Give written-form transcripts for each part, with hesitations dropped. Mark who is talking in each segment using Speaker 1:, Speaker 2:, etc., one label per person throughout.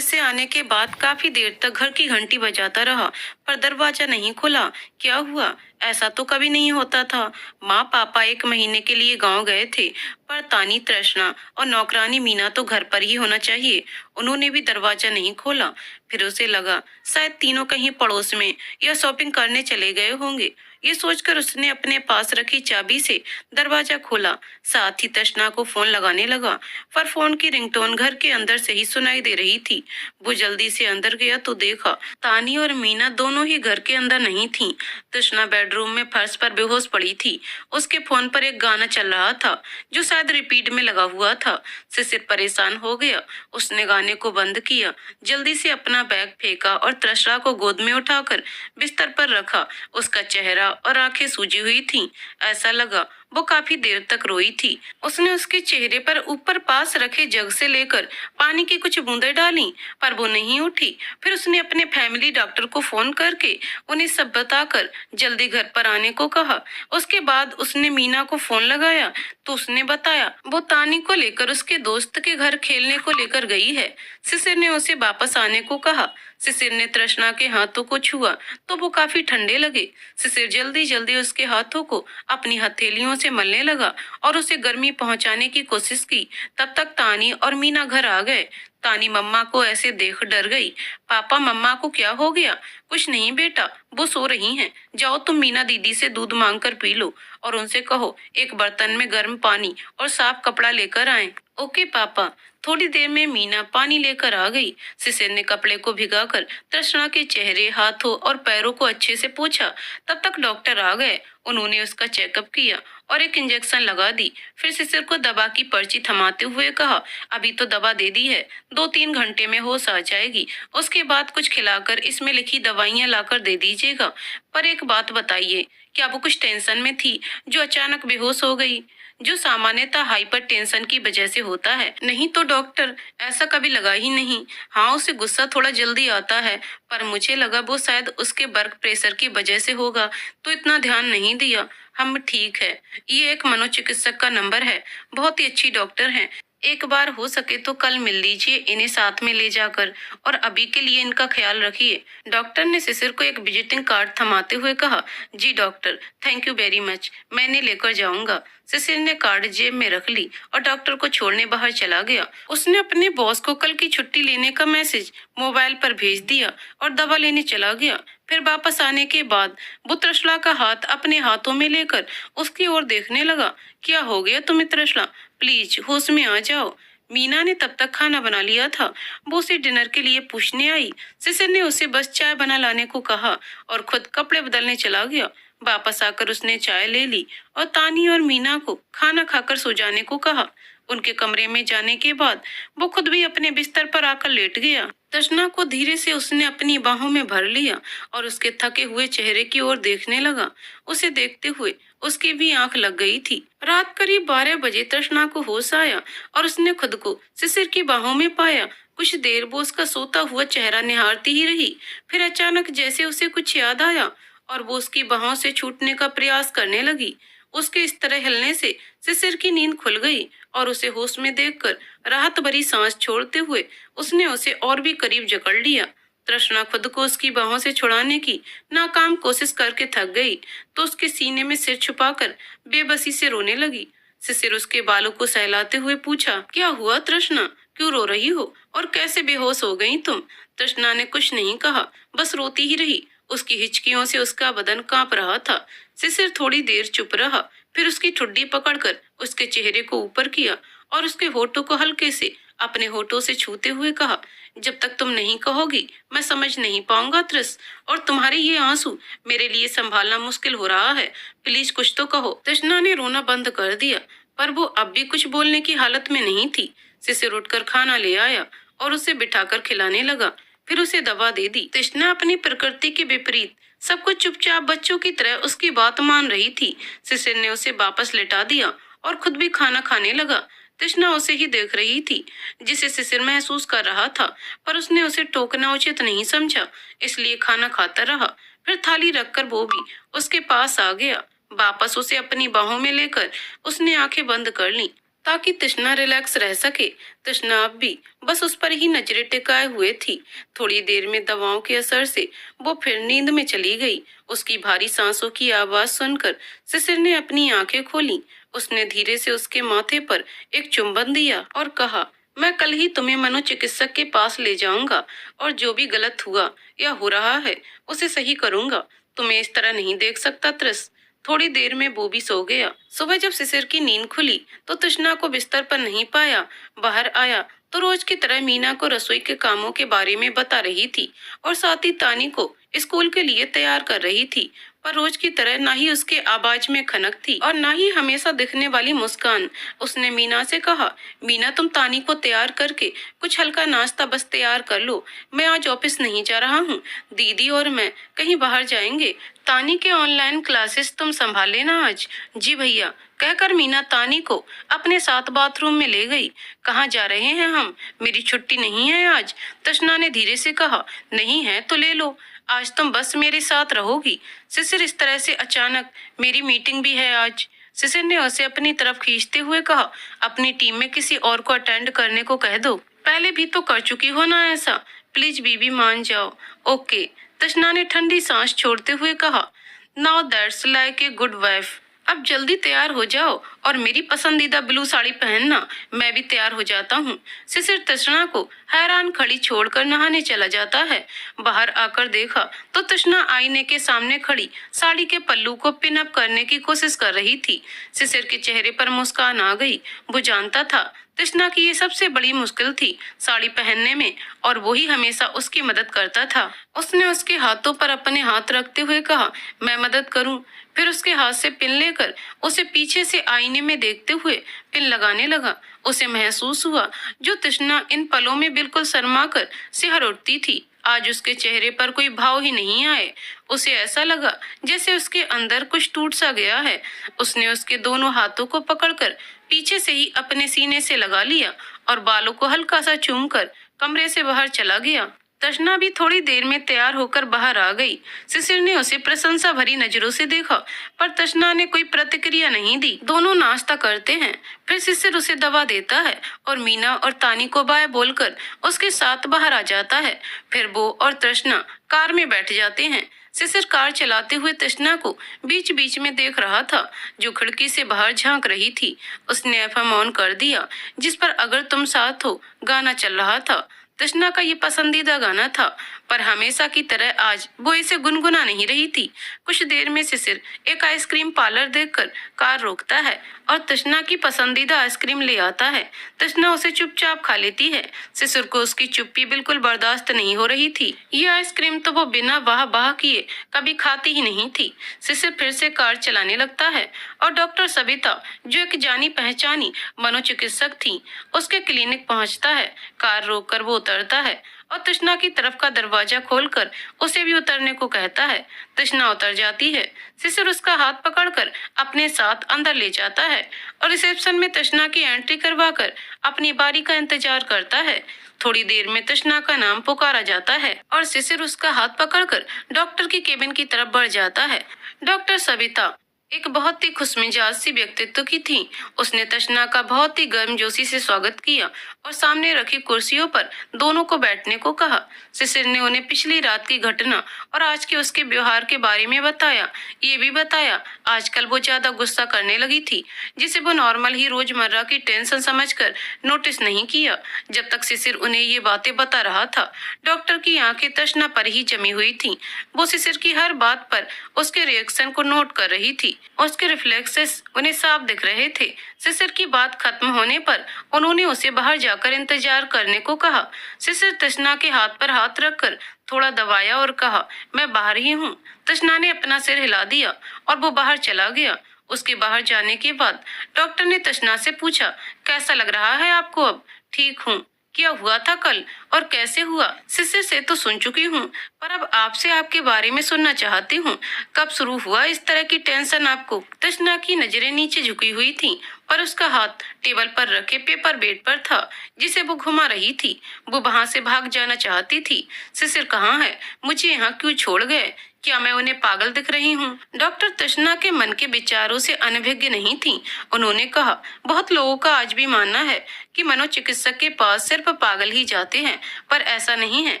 Speaker 1: से आने के बाद काफी देर तक घर की घंटी बजाता रहा, पर दरवाजा नहीं खुला। क्या हुआ? ऐसा तो कभी नहीं होता था। माँ पापा 1 महीने के लिए गांव गए थे, पर तानी तृष्णा और नौकरानी मीना तो घर पर ही होना चाहिए। उन्होंने भी दरवाजा नहीं खोला। फिर उसे लगा शायद तीनों कहीं पड़ोस में या शॉपिंग करने चले गए होंगे। ये सोचकर उसने अपने पास रखी चाबी से दरवाजा खोला। साथ ही तृष्णा को फोन लगाने लगा, पर फोन की रिंगटोन घर के अंदर से ही सुनाई दे रही थी। वो जल्दी से अंदर गया तो देखा तानी और मीना दोनों ही घर के अंदर नहीं थीं। तृष्णा बेडरूम में फर्श पर बेहोश पड़ी थी। उसके फोन पर एक गाना चल रहा था जो शायद रिपीट में लगा हुआ था। शिशिर परेशान हो गया। उसने गाने को बंद किया, जल्दी से अपना बैग फेंका और तृष्णा को गोद में उठाकर बिस्तर पर रखा। उसका चेहरा और आंखें सूजी हुई थीं। ऐसा लगा वो काफी देर तक रोई थी। उसने उसके चेहरे पर ऊपर पास रखे जग से लेकर पानी की कुछ बूंदें डाली, पर वो नहीं उठी। फिर उसने अपने फैमिली डॉक्टर को फोन करके उन्हें सब बताकर जल्दी घर पर आने को कहा। उसके बाद उसने मीना को फोन लगाया तो उसने बताया वो तानी को लेकर उसके दोस्त के घर खेलने को लेकर गई है। शिशिर ने उसे वापस आने को कहा। शिशिर ने तृष्णा के हाथों को छुआ तो वो काफी ठंडे लगे। शिशिर जल्दी जल्दी उसके हाथों को अपनी हथेलियों से मलने लगा और उसे गर्मी पहुंचाने की कोशिश की। तब तक तानी और मीना घर आ गए। तानी मम्मा को ऐसे देख डर गई। पापा, मम्मा को क्या हो गया? कुछ नहीं बेटा, वो सो रही हैं। जाओ तुम मीना दीदी से दूध मांग कर पी लो और उनसे कहो एक बर्तन में गर्म पानी और साफ कपड़ा लेकर आए। ओके पापा। थोड़ी देर में मीना पानी लेकर आ गई। शिशिर ने कपड़े को भिगाकर तृष्णा के चेहरे, हाथों और पैरों को अच्छे से पोंछा। तब तक डॉक्टर आ गए। उन्होंने उसका चेकअप किया और एक इंजेक्शन लगा दी। फिर शिशिर को दवा की पर्ची थमाते हुए कहा, अभी तो दवा दे दी है, 2-3 घंटे में होश आ जाएगी। उसके बाद कुछ खिलाकर इसमें लिखी दवाइयाँ लाकर दे दीजिएगा। पर एक बात बताइए, क्या वो कुछ टेंशन में थी जो अचानक बेहोश हो गई, जो सामान्यतः हाइपर टेंशन की वजह से होता है? नहीं तो डॉक्टर, ऐसा कभी लगा ही नहीं। हाँ, उसे गुस्सा थोड़ा जल्दी आता है, पर मुझे लगा वो शायद उसके वर्क प्रेशर की वजह से होगा, तो इतना ध्यान नहीं दिया। हम ठीक है। ये एक मनोचिकित्सक का नंबर है, बहुत ही अच्छी डॉक्टर हैं। एक बार हो सके तो कल मिल लीजिए इन्हें साथ में ले जाकर, और अभी के लिए इनका ख्याल रखिए। डॉक्टर ने शिशिर को एक विजिटिंग कार्ड थमाते हुए कहा, जी doctor, thank you very much, मैं इन्हें लेकर जाऊंगा। शिशिर ने कार्ड जेब में रख ली और डॉक्टर को छोड़ने बाहर चला गया। उसने अपने बॉस को कल की छुट्टी लेने का मैसेज मोबाइल पर भेज दिया और दवा लेने चला गया। फिर वापस आने के बाद वो तृष्णा का हाथ अपने हाथों में लेकर उसकी ओर देखने लगा। क्या हो गया तुम्हें तृष्णा? प्लीज होश में आ जाओ। मीना ने तब तक खाना बना लिया था। वो उसे डिनर के लिए पूछने आई। शिशिर ने उसे बस चाय बना लाने को कहा और खुद कपड़े बदलने चला गया। वापस आकर उसने चाय ले ली और तानी और मीना को खाना खाकर सो जाने को कहा। उनके कमरे में जाने के बाद वो खुद भी अपने बिस्तर पर आकर लेट गया। तृष्णा को धीरे से उसने अपनी बाहों में भर लिया और उसके थके हुए चेहरे की ओर देखने लगा। उसे देखते हुए उसकी भी आंख लग गई थी। रात करीब 12 बजे तृष्णा को होश आया और उसने खुद को शिशिर की बाहों में पाया। कुछ देर वो उसका सोता हुआ चेहरा निहारती ही रही। फिर अचानक जैसे उसे कुछ याद आया और वो उसकी बाहों से छूटने का प्रयास करने लगी। उसके इस तरह हिलने से शिशिर की नींद खुल गई और उसे होश में देखकर राहत भरी सांस छोड़ते हुए उसने उसे और भी करीब जकड़ लिया। तृष्णा खुद को उसकी बाहों से छुड़ाने की नाकाम कोशिश करके थक गई तो उसके सीने में सिर छुपाकर बेबसी से रोने लगी। शिशिर उसके बालों को सहलाते हुए पूछा, क्या हुआ तृष्णा, क्यों रो रही हो और कैसे बेहोश हो गई तुम? तृष्णा ने कुछ नहीं कहा, बस रोती ही रही। उसकी हिचकियों से उसका बदन कांप रहा था। शिशिर थोड़ी देर चुप रहा, फिर उसकी ठुड्डी पकड़कर उसके चेहरे को ऊपर किया और उसके होठों को हल्के से अपने होठों से छूते हुए कहा, जब तक तुम नहीं कहोगी मैं समझ नहीं पाऊंगा त्रिस, और तुम्हारे ये आंसू मेरे लिए संभालना मुश्किल हो रहा है। प्लीज कुछ तो कहो। तृष्णा ने रोना बंद कर दिया, पर वो अब भी कुछ बोलने की हालत में नहीं थी। शिशिर उठकर खाना ले आया और उसे बिठाकर खिलाने लगा, फिर उसे दवा दे दी। तृष्णा अपनी प्रकृति के विपरीत सब कुछ चुपचाप बच्चों की तरह उसकी बात मान रही थी। शिशिर ने उसे वापस लेटा दिया और खुद भी खाना खाने लगा। तृष्णा उसे ही देख रही थी जिसे शिशिर महसूस कर रहा था, पर उसने उसे टोकना उचित नहीं समझा, इसलिए खाना खाता रहा। फिर थाली रखकर वो भी उसके पास आ गया। वापस उसे अपनी बाहों में लेकर उसने आंखें बंद कर ली। ताकि तृष्णा रिलैक्स रह सके। तृष्णा अब भी बस उस पर ही नजरें टिकाए हुए थी। थोड़ी देर में दवाओं के असर से वो फिर नींद में चली गई। उसकी भारी सांसों की आवाज सुनकर शिशिर ने अपनी आंखें खोली। उसने धीरे से उसके माथे पर एक चुंबन दिया और कहा, मैं कल ही तुम्हें मनोचिकित्सक के पास ले जाऊंगा और जो भी गलत हुआ या हो रहा है उसे सही करूंगा। तुम्हें इस तरह नहीं देख सकता त्रिस। थोड़ी देर में वो भी सो गया। सुबह जब शिशिर की नींद खुली तो तृष्णा को बिस्तर पर नहीं पाया। बाहर आया तो रोज की तरह मीना को रसोई के कामों के बारे में बता रही थी और साथ ही तानी को स्कूल के लिए तैयार कर रही थी। पर रोज की तरह ना ही उसके आवाज में खनक थी और ना ही हमेशा दिखने वाली मुस्कान। उसने मीना से कहा, मीना तुम तानी को तैयार करके कुछ हल्का नाश्ता बस तैयार कर लो। मैं आज ऑफिस नहीं जा रहा हूँ। दीदी और मैं कहीं बाहर जाएंगे। तानी के ऑनलाइन क्लासेस तुम संभाल लेना आज। जी भैया, कहकर मीना तानी को अपने साथ बाथरूम में ले गई। कहाँ जा रहे हैं हम? मेरी छुट्टी नहीं है आज। तृष्णा ने धीरे से कहा, नहीं है तो ले लो, आज तुम बस मेरे साथ रहोगी। शिशिर इस तरह से अचानक, मेरी मीटिंग भी है आज। शिशिर ने उसे अपनी तरफ खींचते हुए कहा, अपनी टीम में किसी और को अटेंड करने को कह दो। पहले भी तो कर चुकी हो ना ऐसा, प्लीज बीबी मान जाओ। ओके, तृष्णा ने ठंडी सांस छोड़ते हुए कहा, now that's like a good wife. अब जल्दी तैयार हो जाओ और मेरी पसंदीदा ब्लू साड़ी पहनना। मैं भी तैयार हो जाता हूँ। शिशिर तृष्णा को हैरान खड़ी छोड़कर नहाने चला जाता है। बाहर आकर देखा तो तृष्णा आईने के सामने खड़ी साड़ी के पल्लू को पिन अप करने की कोशिश कर रही थी। शिशिर के चेहरे पर मुस्कान आ गई। वो जानता था तृष्णा की ये सबसे बड़ी मुश्किल थी साड़ी पहनने में, और वो ही हमेशा उसकी मदद करता था। उसने उसके हाथों पर अपने हाथ रखते हुए कहा, मैं मदद करूं। फिर उसके हाथ से पिन लेकर उसे पीछे से आईने में देखते हुए पिन लगाने लगा। उसे महसूस हुआ जो तृष्णा इन पलों में बिल्कुल शर्मा कर सिहर उठती थी, आज उसके चेहरे पर कोई भाव ही नहीं आए। उसे ऐसा लगा जैसे उसके अंदर कुछ टूट सा गया है। उसने उसके दोनों हाथों को पकड़कर पीछे से ही अपने सीने से लगा लिया और बालों को हल्का सा चूमकर कमरे से बाहर चला गया। तृष्णा भी थोड़ी देर में तैयार होकर बाहर आ गई। शिशिर ने उसे प्रशंसा भरी नजरों से देखा, पर तृष्णा ने कोई प्रतिक्रिया नहीं दी। दोनों नाश्ता करते हैं, फिर शिशिर उसे दवा देता है और मीना और तानी को बाय बोलकर उसके साथ बाहर आ जाता है। फिर वो और तृष्णा कार में बैठ जाते हैं। शिशिर कार चलाते हुए तृष्णा को बीच बीच में देख रहा था, जो खिड़की से बाहर झांक रही थी। उसने एफएम ऑन कर दिया, जिस पर अगर तुम साथ हो गाना चल रहा था। तृष्णा का ये पसंदीदा गाना था, पर हमेशा की तरह आज वो इसे गुनगुना नहीं रही थी। कुछ देर में शिशिर एक आइसक्रीम पार्लर देखकर कार रोकता है और तृष्णा की पसंदीदा आइसक्रीम ले आता है। तृष्णा उसे चुपचाप खा लेती है। शिशिर को उसकी चुप्पी बिल्कुल बर्दाश्त नहीं हो रही थी। ये आइसक्रीम तो वो बिना वाह वाह किए कभी खाती ही नहीं थी। शिशिर फिर से कार चलाने लगता है और डॉक्टर सविता, जो एक जानी पहचानी मनोचिकित्सक थी, उसके क्लिनिक पहुंचता है। कार रोककर वो उतरता है और तृष्णा की तरफ का दरवाजा खोलकर उसे भी उतरने को कहता है। तृष्णा उतर जाती है। शिशिर उसका हाथ पकड़कर अपने साथ अंदर ले जाता है और रिसेप्शन में तृष्णा की एंट्री करवाकर अपनी बारी का इंतजार करता है। थोड़ी देर में तृष्णा का नाम पुकारा जाता है और शिशिर उसका हाथ पकड़कर डॉक्टर की केबिन की तरफ बढ़ जाता है। डॉक्टर सविता एक बहुत ही खुशमिजाज सी व्यक्तित्व की थी। उसने तृष्णा का बहुत ही गर्मजोशी से स्वागत किया और सामने रखी कुर्सियों पर दोनों को बैठने को कहा। शिशिर ने उन्हें पिछली रात की घटना और आज के उसके व्यवहार के बारे में बताया। ये भी बताया आजकल वो ज्यादा गुस्सा करने लगी थी, जिसे वो नॉर्मल ही रोजमर्रा की टेंशन समझकर नोटिस नहीं किया। जब तक शिशिर उन्हें ये बातें बता रहा था, डॉक्टर की आंखें तृष्णा पर ही जमी हुई थी। वो शिशिर की हर बात पर उसके रिएक्शन को नोट कर रही थी। उसके रिफ्लेक्सेस उन्हें साफ दिख रहे थे। शिशिर की बात खत्म होने पर उन्होंने उसे बाहर जाकर इंतजार करने को कहा। शिशिर तृष्णा के हाथ पर हाथ रखकर थोड़ा दबाया और कहा, मैं बाहर ही हूँ। तृष्णा ने अपना सिर हिला दिया और वो बाहर चला गया। उसके बाहर जाने के बाद डॉक्टर ने तृष्णा से पूछा, कैसा लग रहा है आपको अब? ठीक हूँ। क्या हुआ था कल और कैसे हुआ? शिशिर से तो सुन चुकी हूँ, पर अब आपसे आपके बारे में सुनना चाहती हूँ। कब शुरू हुआ इस तरह की टेंशन आपको? तृष्णा की नजरें नीचे झुकी हुई थीं, पर उसका हाथ टेबल पर रखे पेपर बेड पर था, जिसे वो घुमा रही थी। वो वहां से भाग जाना चाहती थी। शिशिर कहाँ है? मुझे यहाँ क्यों छोड़ गए? क्या मैं उन्हें पागल दिख रही हूँ? डॉक्टर तृष्णा के मन के विचारों से अनभिज्ञ नहीं थी। उन्होंने कहा, बहुत लोगों का आज भी मानना है कि मनोचिकित्सक के पास सिर्फ पागल ही जाते हैं, पर ऐसा नहीं है।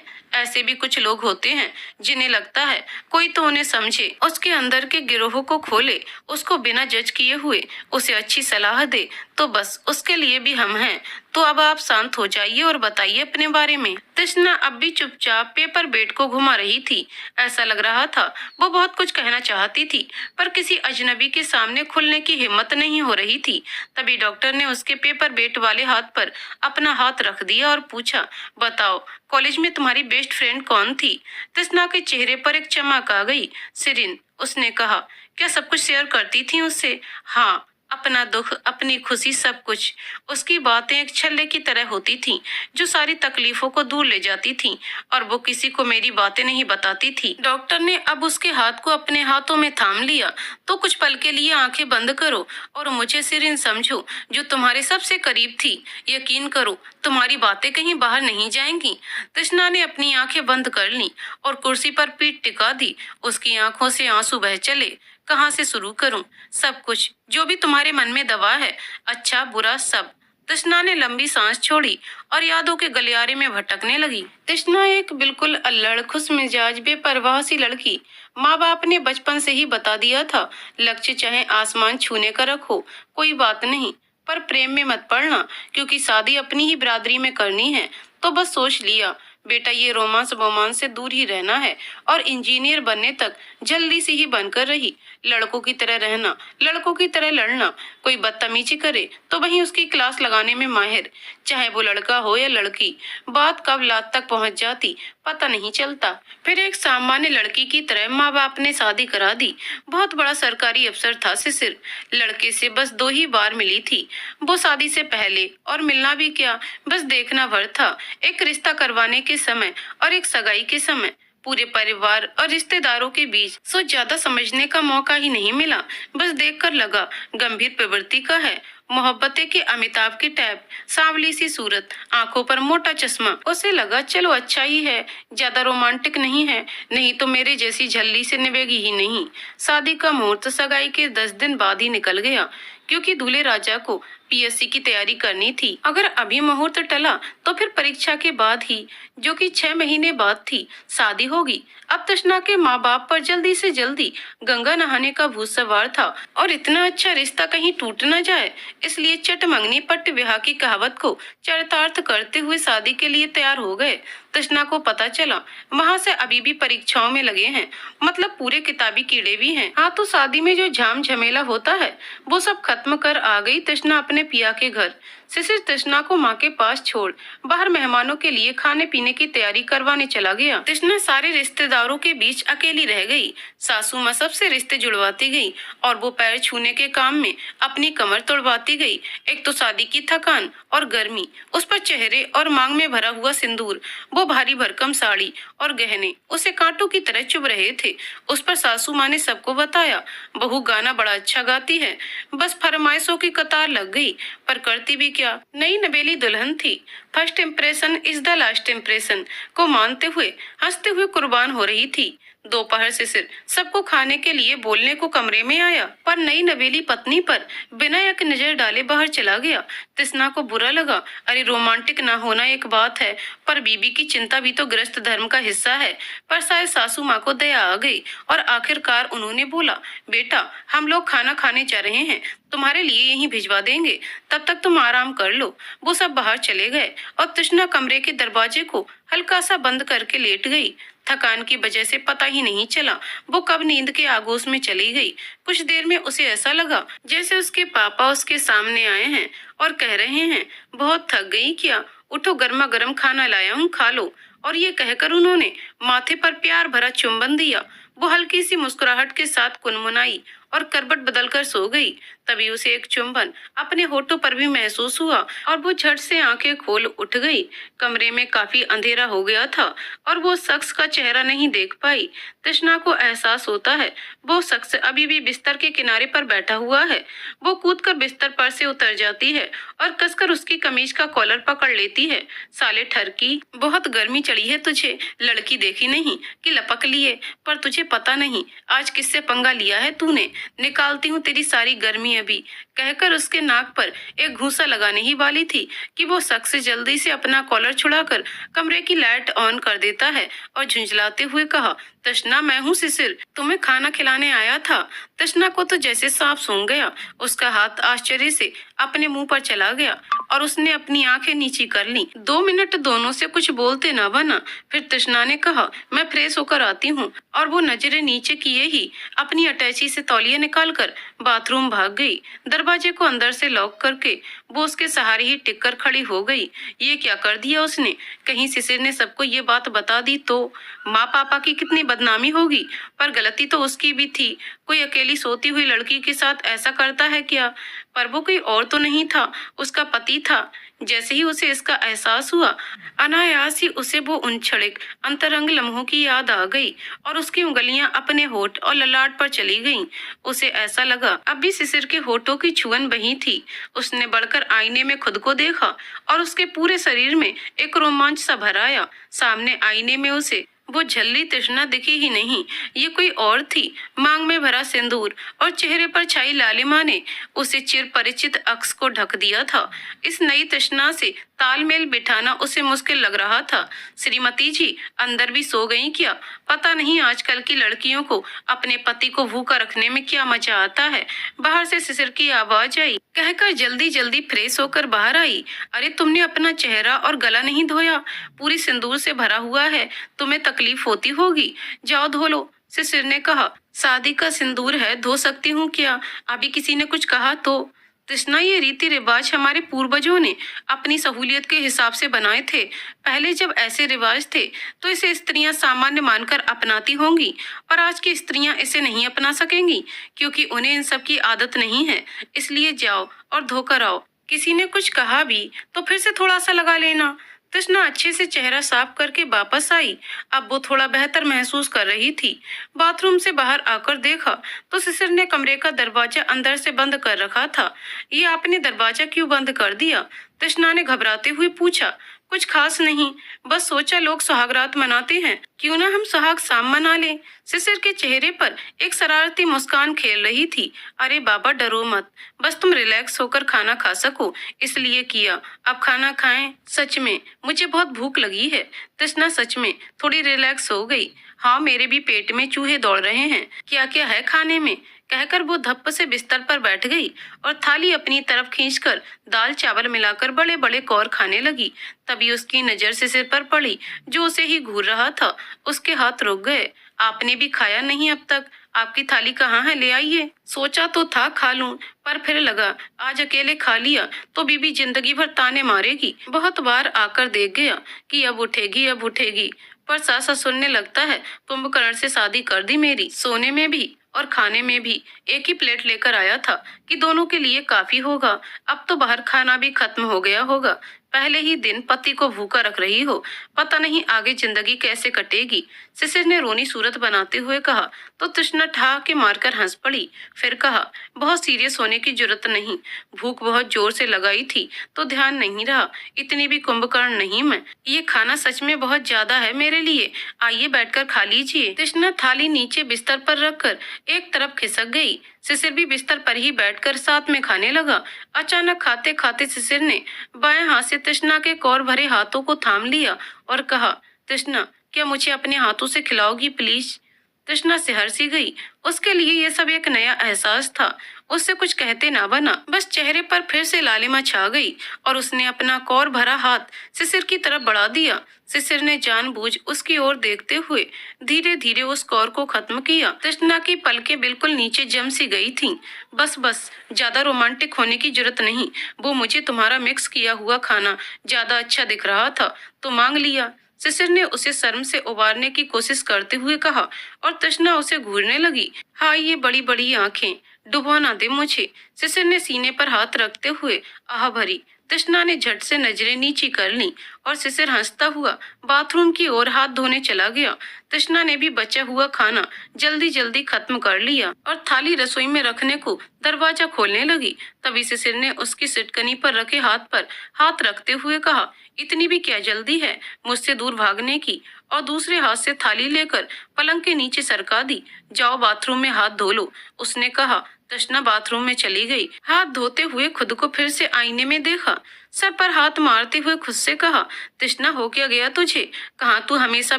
Speaker 1: ऐसे भी कुछ लोग होते हैं जिन्हें लगता है कोई तो उन्हें समझे, उसके अंदर के गिरोह को खोले, उसको बिना जज किए हुए उसे अच्छी सलाह दे, तो बस उसके लिए भी हम हैं। तो अब आप शांत हो जाइए और बताइए अपने बारे में। तृष्णा अब भी चुपचाप पेपर बेड को घुमा रही थी। ऐसा लग रहा था वो बहुत कुछ कहना चाहती थी, पर किसी अजनबी के सामने खुलने की हिम्मत नहीं हो रही थी। तभी डॉक्टर ने उसके पेपर बेड वाले हाथ पर अपना हाथ रख दिया और पूछा, बताओ, कॉलेज में तुम्हारी बेस्ट फ्रेंड कौन थी? तृष्णा के चेहरे पर एक चमक आ गई। सिरिन, उसने कहा। क्या सब कुछ शेयर करती थी उससे? हाँ, अपना दुख, अपनी खुशी, सब कुछ। उसकी बातें एक छल्ले की तरह होती थीं, जो सारी तकलीफों को दूर ले जाती थीं, और वो किसी को मेरी बातें नहीं बताती थी। डॉक्टर ने अब उसके हाथ को अपने हाथों में थाम लिया। तो कुछ पल के लिए आंखें बंद करो और मुझे सिरिन समझो, जो तुम्हारे सबसे करीब थी। यकीन करो, तुम्हारी बातें कहीं बाहर नहीं जाएंगी। तृष्णा ने अपनी आंखें बंद कर ली और कुर्सी पर पीठ टिका दी। उसकी आंखों से आंसू बह चले। कहाँ से शुरू करूं? सब कुछ, जो भी तुम्हारे मन में दबा है, अच्छा बुरा सब। तृष्णा ने लंबी सांस छोड़ी और यादों के गलियारे में भटकने लगी। तृष्णा एक बिल्कुल अल्लड़, खुश मिजाज, बेपरवाह सी लड़की। माँ बाप ने बचपन से ही बता दिया था, लक्ष्य चाहे आसमान छूने का रखो, कोई बात नहीं, पर प्रेम में मत पड़ना, क्योंकि शादी अपनी ही बिरादरी में करनी है। तो बस सोच लिया, बेटा, ये रोमांस वोमांस से दूर ही रहना है, और इंजीनियर बनने तक जल्दी से ही बनकर रही। लड़कों की तरह रहना, लड़कों की तरह लड़ना। कोई बदतमीजी करे तो वहीं उसकी क्लास लगाने में माहिर, चाहे वो लड़का हो या लड़की। बात कब लात तक पहुंच जाती पता नहीं चलता। फिर एक सामान्य लड़की की तरह माँ बाप ने शादी करा दी। बहुत बड़ा सरकारी अफसर था शिशिर। लड़के से बस 2 ही बार मिली थी, वो शादी से पहले, और मिलना भी क्या, बस देखना भर था। एक रिश्ता करवाने के समय और एक सगाई के समय। पूरे परिवार और रिश्तेदारों के बीच सो ज्यादा समझने का मौका ही नहीं मिला। बस देखकर लगा गंभीर प्रवृत्ति का है। मोहब्बतें के अमिताभ की टैप, सांवली सी सूरत, आंखों पर मोटा चश्मा। उसे लगा चलो अच्छा ही है, ज्यादा रोमांटिक नहीं है, नहीं तो मेरे जैसी झल्ली से निभेगी ही नहीं। शादी का मुहूर्त सगाई के 10 दिन बाद ही निकल गया, क्योंकि दूल्हे राजा को पीएससी की तैयारी करनी थी। अगर अभी मुहूर्त टला तो फिर परीक्षा के बाद ही, जो कि 6 महीने बाद थी, शादी होगी। अब तृष्णा के माँ बाप पर जल्दी से जल्दी गंगा नहाने का भूत सवार था, और इतना अच्छा रिश्ता कहीं टूट न जाए, इसलिए चट मंगनी पट विवाह की कहावत को चरितार्थ करते हुए शादी के लिए तैयार हो गए। तृष्णा को पता चला वहाँ से अभी भी परीक्षाओं में लगे हैं, मतलब पूरे किताबी कीड़े भी हैं। हाँ, तो शादी में जो झाम झमेला होता है वो सब खत्म कर आ गई तृष्णा अपने पिया के घर। शिशिर तृष्णा को माँ के पास छोड़ बाहर मेहमानों के लिए खाने पीने की तैयारी करवाने चला गया। तृष्णा सारे रिश्तेदारों के बीच अकेली रह गई। सासू माँ सबसे रिश्ते जुड़वाती गई, और वो पैर छूने के काम में अपनी कमर तोड़वाती गई। एक तो शादी की थकान और गर्मी, उस पर चेहरे और मांग में भरा हुआ सिंदूर, वो भारी भरकम साड़ी और गहने उसे कांटों की तरह चुभ रहे थे। उस पर सासू माँ ने सबको बताया, बहू गाना बड़ा अच्छा गाती है। बस फरमाइशों की कतार लग गई, पर करती भी क्या, नई नवेली दुल्हन थी। First impression is the last impression को मानते हुए हंसते हुए कुर्बान हो रही थी। दोपहर से सिर सबको खाने के लिए बोलने को कमरे में आया, पर नई नवेली पत्नी पर बिना एक नजर डाले बाहर चला गया। तृष्णा को बुरा लगा। अरे, रोमांटिक ना होना एक बात है, पर बीबी की चिंता भी तो गृहस्थ धर्म का हिस्सा है। पर शायद सासू माँ को दया आ गई, और आखिरकार उन्होंने बोला, बेटा, हम लोग खाना खाने जा रहे हैं, तुम्हारे लिए यहीं भिजवा देंगे, तब तक तुम आराम कर लो। वो सब बाहर चले गए, और तृष्णा कमरे के दरवाजे को हल्का सा बंद करके लेट गई। थकान की वजह से पता ही नहीं चला वो कब नींद के आगोश में चली गई। कुछ देर में उसे ऐसा लगा जैसे उसके पापा उसके सामने आए हैं और कह रहे हैं, बहुत थक गई क्या, उठो, गर्मा गर्म खाना लाया हूँ, खा लो। और ये कहकर उन्होंने माथे पर प्यार भरा चुंबन दिया। वो हल्की सी मुस्कुराहट के साथ कुनमुनाई और करवट बदलकर सो गई। तभी उसे एक चुंबन अपने होठों पर भी महसूस हुआ और वो झट से आंखें खोल उठ गई। कमरे में काफी अंधेरा हो गया था और वो शख्स का चेहरा नहीं देख पाई। तृष्णा को एहसास होता है वो शख्स अभी भी बिस्तर के किनारे पर बैठा हुआ है। वो कूदकर बिस्तर पर से उतर जाती है और कसकर उसकी कमीज का कॉलर पकड़ लेती है। साले ठरकी, बहुत गर्मी चढ़ी है तुझे, लड़की देखी नहीं कि लपक लिए, पर तुझे पता नहीं आज किससे पंगा लिया है तूने, निकालती हूँ तेरी सारी गर्मी अभी, कहकर उसके नाक पर एक घूंसा लगाने ही वाली थी कि वो शख्स जल्दी से अपना कॉलर छुड़ाकर कमरे की लाइट ऑन कर देता है और झुंझलाते हुए कहा, तृष्णा मैं हूँ सिसिर, तुम्हें खाना खिलाने आया था। तृष्णा को तो जैसे सांप सूंघ गया, उसका हाथ आश्चर्य से अपने मुंह पर चला गया और उसने अपनी आंखें नीची कर ली। 2 मिनट दोनों से कुछ बोलते न बना। फिर तृष्णा ने कहा, मैं फ्रेश होकर आती हूँ, और वो नजरें नीचे किए ही अपनी अटैची से तौलिया निकालकर बाथरूम भाग गई। दरवाजे को अंदर से लॉक करके वो उसके सहारे ही टिक कर खड़ी हो गई। ये क्या कर दिया उसने, कहीं सिसिर ने सबको ये बात बता दी तो माँ पापा की कितनी बदनामी होगी। पर गलती तो उसकी भी थी, कोई अकेली सोती हुई लड़की के साथ ऐसा करता है क्या। पर वो कोई और तो नहीं था, उसका पति था। जैसे ही उसे इसका एहसास हुआ, अनायास ही उसे वो उनछड़िक अंतरंग लम्हों की याद आ गई और उसकी उंगलियां अपने होठ और ललाट पर चली गईं। उसे ऐसा लगा अब भी सिसिर के होठों की छुअन वही थी। उसने बढ़कर आईने में खुद को देखा और उसके पूरे शरीर में एक रोमांच सा भर आया। सामने आईने में उसे वो झल्ली तृष्णा दिखी ही नहीं, ये कोई और थी। मांग में भरा सिंदूर और चेहरे पर छाई लालिमा ने उसे चिर परिचित अक्स को ढक दिया था। इस नई तृष्णा से तालमेल बिठाना उसे मुश्किल लग रहा था। श्रीमती जी अंदर भी सो गई क्या, पता नहीं आजकल की लड़कियों को अपने पति को भूखा रखने में क्या मजा आता है। बाहर से सिसिर की आवाज आई, कहकर जल्दी जल्दी फ्रेश होकर बाहर आई। अरे तुमने अपना चेहरा और गला नहीं धोया, पूरी सिंदूर से भरा हुआ है, तुम्हें तकलीफ होती होगी, जाओ धो लो। सिसिर ने कहा, शादी का सिंदूर है, धो सकती हूँ क्या, अभी किसी ने कुछ कहा तो। तृष्णा, ये रीति रिवाज हमारे पूर्वजों ने अपनी सहूलियत के हिसाब से बनाए थे। पहले जब ऐसे रिवाज थे तो इसे स्त्रियां सामान्य मानकर अपनाती होंगी, पर आज की स्त्रियां इसे नहीं अपना सकेंगी क्योंकि उन्हें इन सब की आदत नहीं है। इसलिए जाओ और धोकर आओ। किसी ने कुछ कहा भी तो फिर से थोड़ा सा लगा लेना। तृष्णा अच्छे से चेहरा साफ करके वापस आई। अब वो थोड़ा बेहतर महसूस कर रही थी। बाथरूम से बाहर आकर देखा तो सिसिर ने कमरे का दरवाजा अंदर से बंद कर रखा था। ये आपने दरवाजा क्यों बंद कर दिया, तृष्णा ने घबराते हुए पूछा। कुछ खास नहीं, बस सोचा लोग सुहागरात मनाते हैं, क्यों ना हम सुहाग शाम मना लें। सिसिर के चेहरे पर एक शरारती मुस्कान खेल रही थी। अरे बाबा डरो मत, बस तुम रिलैक्स होकर खाना खा सको इसलिए किया। अब खाना खाएं, सच में मुझे बहुत भूख लगी है। तृष्णा सच में थोड़ी रिलैक्स हो गई। हाँ, मेरे भी पेट में चूहे दौड़ रहे हैं, क्या क्या है खाने में, कहकर वो धप्प से बिस्तर पर बैठ गई और थाली अपनी तरफ खींचकर दाल चावल मिलाकर बड़े बड़े कौर खाने लगी। तभी उसकी नजर सिसिर पर पड़ी जो उसे ही घूर रहा था। उसके हाथ रुक गए। आपने भी खाया नहीं अब तक, आपकी थाली कहाँ है, ले आइए। सोचा तो था खा लूं, पर फिर लगा आज अकेले खा लिया तो बीबी जिंदगी भर ताने मारेगी। बहुत बार आकर देख गया कि अब उठेगी अब उठेगी, पर सासा सुनने लगता है कुंभकर्ण से शादी कर दी मेरी। सोने में भी और खाने में भी एक ही प्लेट लेकर आया था कि दोनों के लिए काफी होगा। अब तो बाहर खाना भी खत्म हो गया होगा। पहले ही दिन पति को भूखा रख रही हो, पता नहीं आगे जिंदगी कैसे कटेगी। सिसिर ने रोनी सूरत बनाते हुए कहा तो तृष्णा ठा के मारकर हंस पड़ी। फिर कहा, बहुत सीरियस होने की जरूरत नहीं, भूख बहुत जोर से लगाई थी तो ध्यान नहीं रहा, इतनी भी कुंभकर्ण नहीं मैं। ये खाना सच में बहुत ज्यादा है मेरे लिए, आइए बैठकर खा लीजिए। तृष्णा थाली नीचे बिस्तर पर रखकर एक तरफ खिसक गई। सिसिर भी बिस्तर पर ही बैठकर साथ में खाने लगा। अचानक खाते खाते सिसिर ने बाएं हाथ से तृष्णा के कौर भरे हाथों को थाम लिया और कहा, तृष्णा क्या मुझे अपने हाथों से खिलाओगी प्लीज। तृष्णा सिहर सी गई। उसके लिए ये सब एक नया एहसास था। उससे कुछ कहते ना बना, बस चेहरे पर फिर से लालिमा छा गई और उसने अपना कौर भरा हाथ सिसिर की तरफ बढ़ा दिया। सिसिर ने जानबूझ उसकी ओर देखते हुए धीरे धीरे उस कौर को खत्म किया। तृष्णा की पलकें बिल्कुल नीचे जम सी गई थीं। बस बस, ज्यादा रोमांटिक होने की जरूरत नहीं, वो मुझे तुम्हारा मिक्स किया हुआ खाना ज्यादा अच्छा दिख रहा था तो मांग लिया। सिसिर ने उसे शर्म से उबारने की कोशिश करते हुए कहा और तृष्णा उसे घूरने लगी। हाय ये बड़ी बड़ी आंखें, डुबो ना दे मुझे। शिशिर ने सीने पर हाथ रखते हुए आह भरी। तृष्णा ने झट से नजरें नीची कर लीं और शिशिर हंसता हुआ बाथरूम की ओर हाथ धोने चला गया। तृष्णा ने भी बचा हुआ खाना जल्दी जल्दी खत्म कर लिया और थाली रसोई में रखने को दरवाजा खोलने लगी। तभी शिशिर ने उसकी सिटकनी पर रखे हाथ पर हाथ रखते हुए कहा, इतनी भी क्या जल्दी है मुझसे दूर भागने की? और दूसरे हाथ से थाली लेकर पलंग के नीचे सरका दी। जाओ बाथरूम में हाथ धो लो, उसने कहा। तृष्णा बाथरूम में चली गई। हाथ धोते हुए खुद को फिर से आईने में देखा। सर पर हाथ मारते हुए खुद से कहा, तृष्णा हो क्या गया तुझे? कहाँ तू हमेशा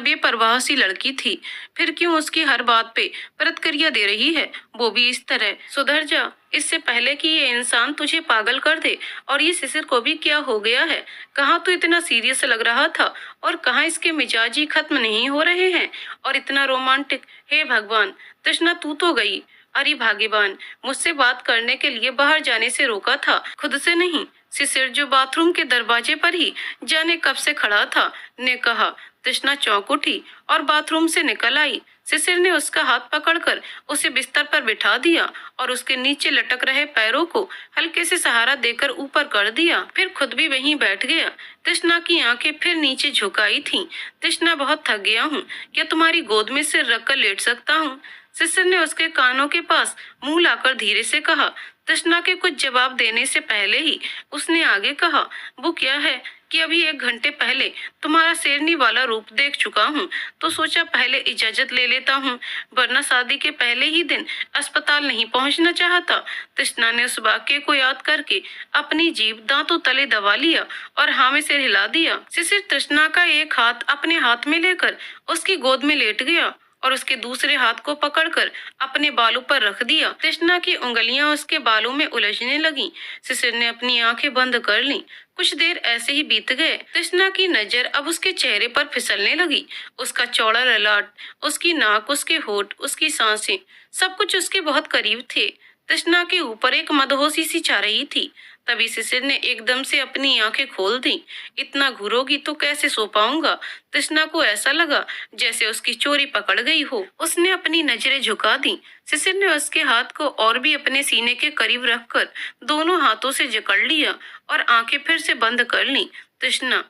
Speaker 1: बेपरवाह सी लड़की थी, फिर क्यों उसकी हर बात पे प्रतिक्रिया दे रही है, वो भी इस तरह? सुधर जा, इससे पहले कि ये इंसान तुझे पागल कर दे। और ये शिशिर को भी क्या हो गया है? कहाँ तू इतना सीरियस लग रहा था और कहाँ इसके मिजाज ही खत्म नहीं हो रहे हैं और इतना रोमांटिक। हे भगवान, तृष्णा तू तो गई। अरे भाग्यवान, मुझसे बात करने के लिए बाहर जाने से रोका था, खुद से नहीं। शिशिर जो बाथरूम के दरवाजे पर ही जाने कब से खड़ा था ने कहा। तृष्णा चौंक उठी और बाथरूम से निकल आई। शिशिर ने उसका हाथ पकड़कर उसे बिस्तर पर बिठा दिया और उसके नीचे लटक रहे पैरों को हल्के से सहारा देकर ऊपर कर दिया। फिर खुद भी वहीं बैठ गया। तृष्णा की आंखें फिर नीचे झुकाई थीं। तृष्णा, बहुत थक गया हूँ, क्या तुम्हारी गोद में सिर रखकर लेट सकता हूँ? शिशिर ने उसके कानों के पास मुंह लाकर धीरे से कहा। तृष्णा के कुछ जवाब देने से पहले ही उसने आगे कहा, वो क्या है कि अभी 1 घंटे पहले तुम्हारा शेरनी वाला रूप देख चुका हूँ, तो सोचा पहले इजाजत ले लेता हूँ, वरना शादी के पहले ही दिन अस्पताल नहीं पहुँचना चाहता। तृष्णा ने उस वाक्य को याद करके अपनी जीभ दांतों तले दबा लिया और हाँ में सिर हिला दिया। शिशिर तृष्णा का एक हाथ अपने हाथ में लेकर उसकी गोद में लेट गया और उसके दूसरे हाथ को पकड़कर अपने बालों पर रख दिया। तृष्णा की उंगलियां उसके बालों में उलझने लगीं। शिशिर ने अपनी आंखें बंद कर लीं। कुछ देर ऐसे ही बीत गए। तृष्णा की नजर अब उसके चेहरे पर फिसलने लगी। उसका चौड़ा ललाट, उसकी नाक, उसके होठ, उसकी सांसें, सब कुछ उसके बहुत करीब थे। तृष्णा के ऊपर एक मदहोशी सी छा रही थी। तभी शिशिर ने एकदम से अपनी आंखें खोल दी। इतना घूरोगी तो कैसे सो पाऊंगा? तृष्णा को ऐसा लगा जैसे उसकी चोरी पकड़ गई हो। उसने अपनी नजरें झुका दी। शिशिर ने उसके हाथ को और भी अपने सीने के करीब रखकर दोनों हाथों से जकड़ लिया और आंखें फिर से बंद कर लीं। तृष्णा,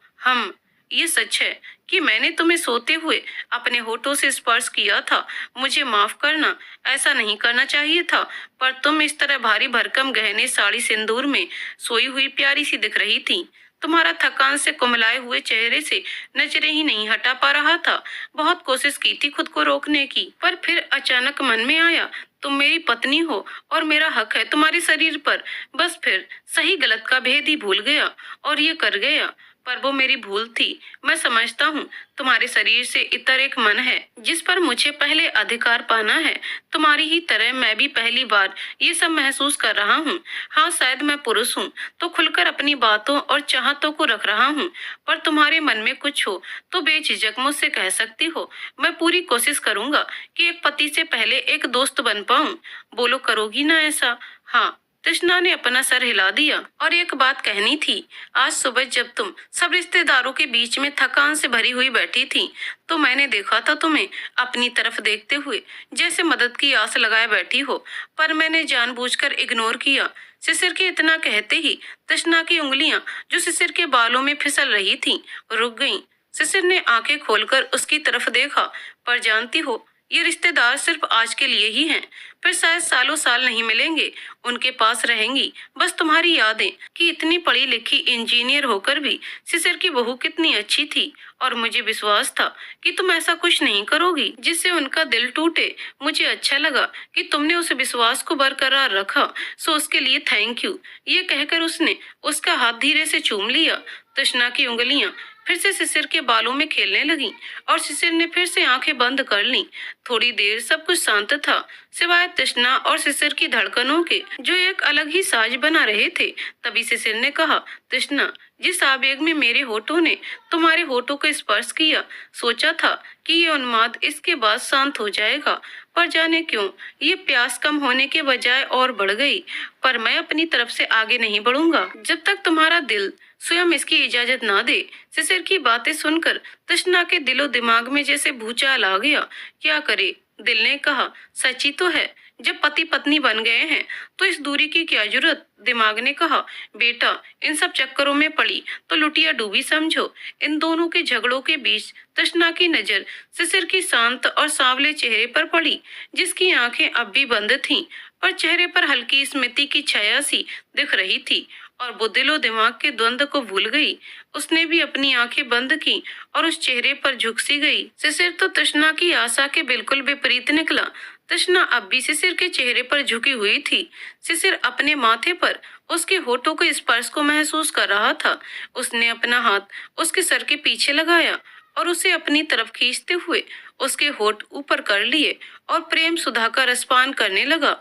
Speaker 1: ये सच है कि मैंने तुम्हें सोते हुए अपने होठों से स्पर्श किया था। मुझे माफ करना, ऐसा नहीं करना चाहिए था, पर तुम इस तरह भारी भरकम गहने साड़ी सिंदूर में सोई हुई प्यारी सी दिख रही थी। तुम्हारा थकान से कुमलाए हुए चेहरे से नजरें ही नहीं हटा पा रहा था। बहुत कोशिश की थी खुद को रोकने की, पर फिर अचानक मन में आया तुम मेरी पत्नी हो और मेरा हक है तुम्हारे शरीर पर। बस फिर सही गलत का भेद ही भूल गया और ये कर गया। पर वो मेरी भूल थी। मैं समझता हूँ तुम्हारे शरीर से इतर एक मन है जिस पर मुझे पहले अधिकार पाना है। तुम्हारी ही तरह मैं भी पहली बार ये सब महसूस कर रहा हूँ। हाँ, शायद मैं पुरुष हूँ तो खुलकर अपनी बातों और चाहतों को रख रहा हूँ, पर तुम्हारे मन में कुछ हो तो बेझिझक मुझसे कह सकती हो। मैं पूरी कोशिश करूंगा कि एक पति से पहले एक दोस्त बन पाऊं। बोलो, करोगी ना ऐसा? हाँ, तृष्णा ने अपना सर हिला दिया। और एक बात कहनी थी। आज सुबह जब तुम सब रिश्तेदारों के बीच में थकान से भरी हुई बैठी थी, तो मैंने देखा था तुम्हें अपनी तरफ देखते हुए, जैसे मदद की आस लगाए बैठी हो, पर मैंने जानबूझकर इग्नोर किया। शिशिर के इतना कहते ही तृष्णा की उंगलियां जो शिशिर के बालों में फिसल रही थीं, रुक गईं। शिशिर ने आंखें खोलकर उसकी तरफ देखा, पर जानती हो, ये रिश्तेदार सिर्फ आज के लिए ही हैं, फिर शायद सालों साल नहीं मिलेंगे। उनके पास रहेंगी बस तुम्हारी यादें कि इतनी पढ़ी लिखी इंजीनियर होकर भी शिशिर की बहू कितनी अच्छी थी। और मुझे विश्वास था कि तुम ऐसा कुछ नहीं करोगी जिससे उनका दिल टूटे। मुझे अच्छा लगा कि तुमने उस विश्वास को बरकरार रखा, सो उसके लिए थैंक यू। ये कहकर उसने उसका हाथ धीरे से चूम लिया। तृष्णा की उंगलियां फिर से शिशिर के बालों में खेलने लगीं और शिशिर ने फिर से आंखें बंद कर लीं। थोड़ी देर सब कुछ शांत था, सिवाय तृष्णा और शिशिर की धड़कनों के जो एक अलग ही साज बना रहे थे। तभी शिशिर ने कहा, तृष्णा, जिस आवेग में मेरे होठों ने तुम्हारे होठों को स्पर्श किया, सोचा था कि ये उन्माद इसके बाद शांत हो जाएगा, पर जाने क्यों ये प्यास कम होने के बजाय और बढ़ गई। पर मैं अपनी तरफ से आगे नहीं बढ़ूंगा जब तक तुम्हारा दिल स्वयं इसकी इजाजत ना दे। शिशिर की बातें सुनकर तृष्णा के दिलो दिमाग में जैसे भूचाल आ गया। क्या करे? दिल ने कहा, सच्ची तो है, जब पति पत्नी बन गए हैं तो इस दूरी की क्या जरूरत। दिमाग ने कहा, बेटा इन सब चक्करों में पड़ी तो लुटिया डूबी समझो। इन दोनों के झगड़ों के बीच तृष्णा की नजर शिशिर की शांत और सांवले चेहरे पर पड़ी, जिसकी आंखें अब भी बंद थीं, पर चेहरे पर हल्की स्मृति की छाया सी दिख रही थी। और वो दिलो दिमाग के द्वंद्व को भूल गई। उसने भी अपनी आंखें बंद की और उस चेहरे पर झुक सी गई। शिशिर तो तृष्णा की आशा के बिल्कुल विपरीत निकला। तृष्णा अब भी शिशिर के चेहरे पर झुकी हुई थी। शिशिर अपने माथे पर उसके होठों के स्पर्श को महसूस कर रहा था। उसने अपना हाथ उसके सर के पीछे लगाया और उसे अपनी तरफ खींचते हुए उसके होठ ऊपर कर लिए और प्रेम सुधा का रसपान करने लगा।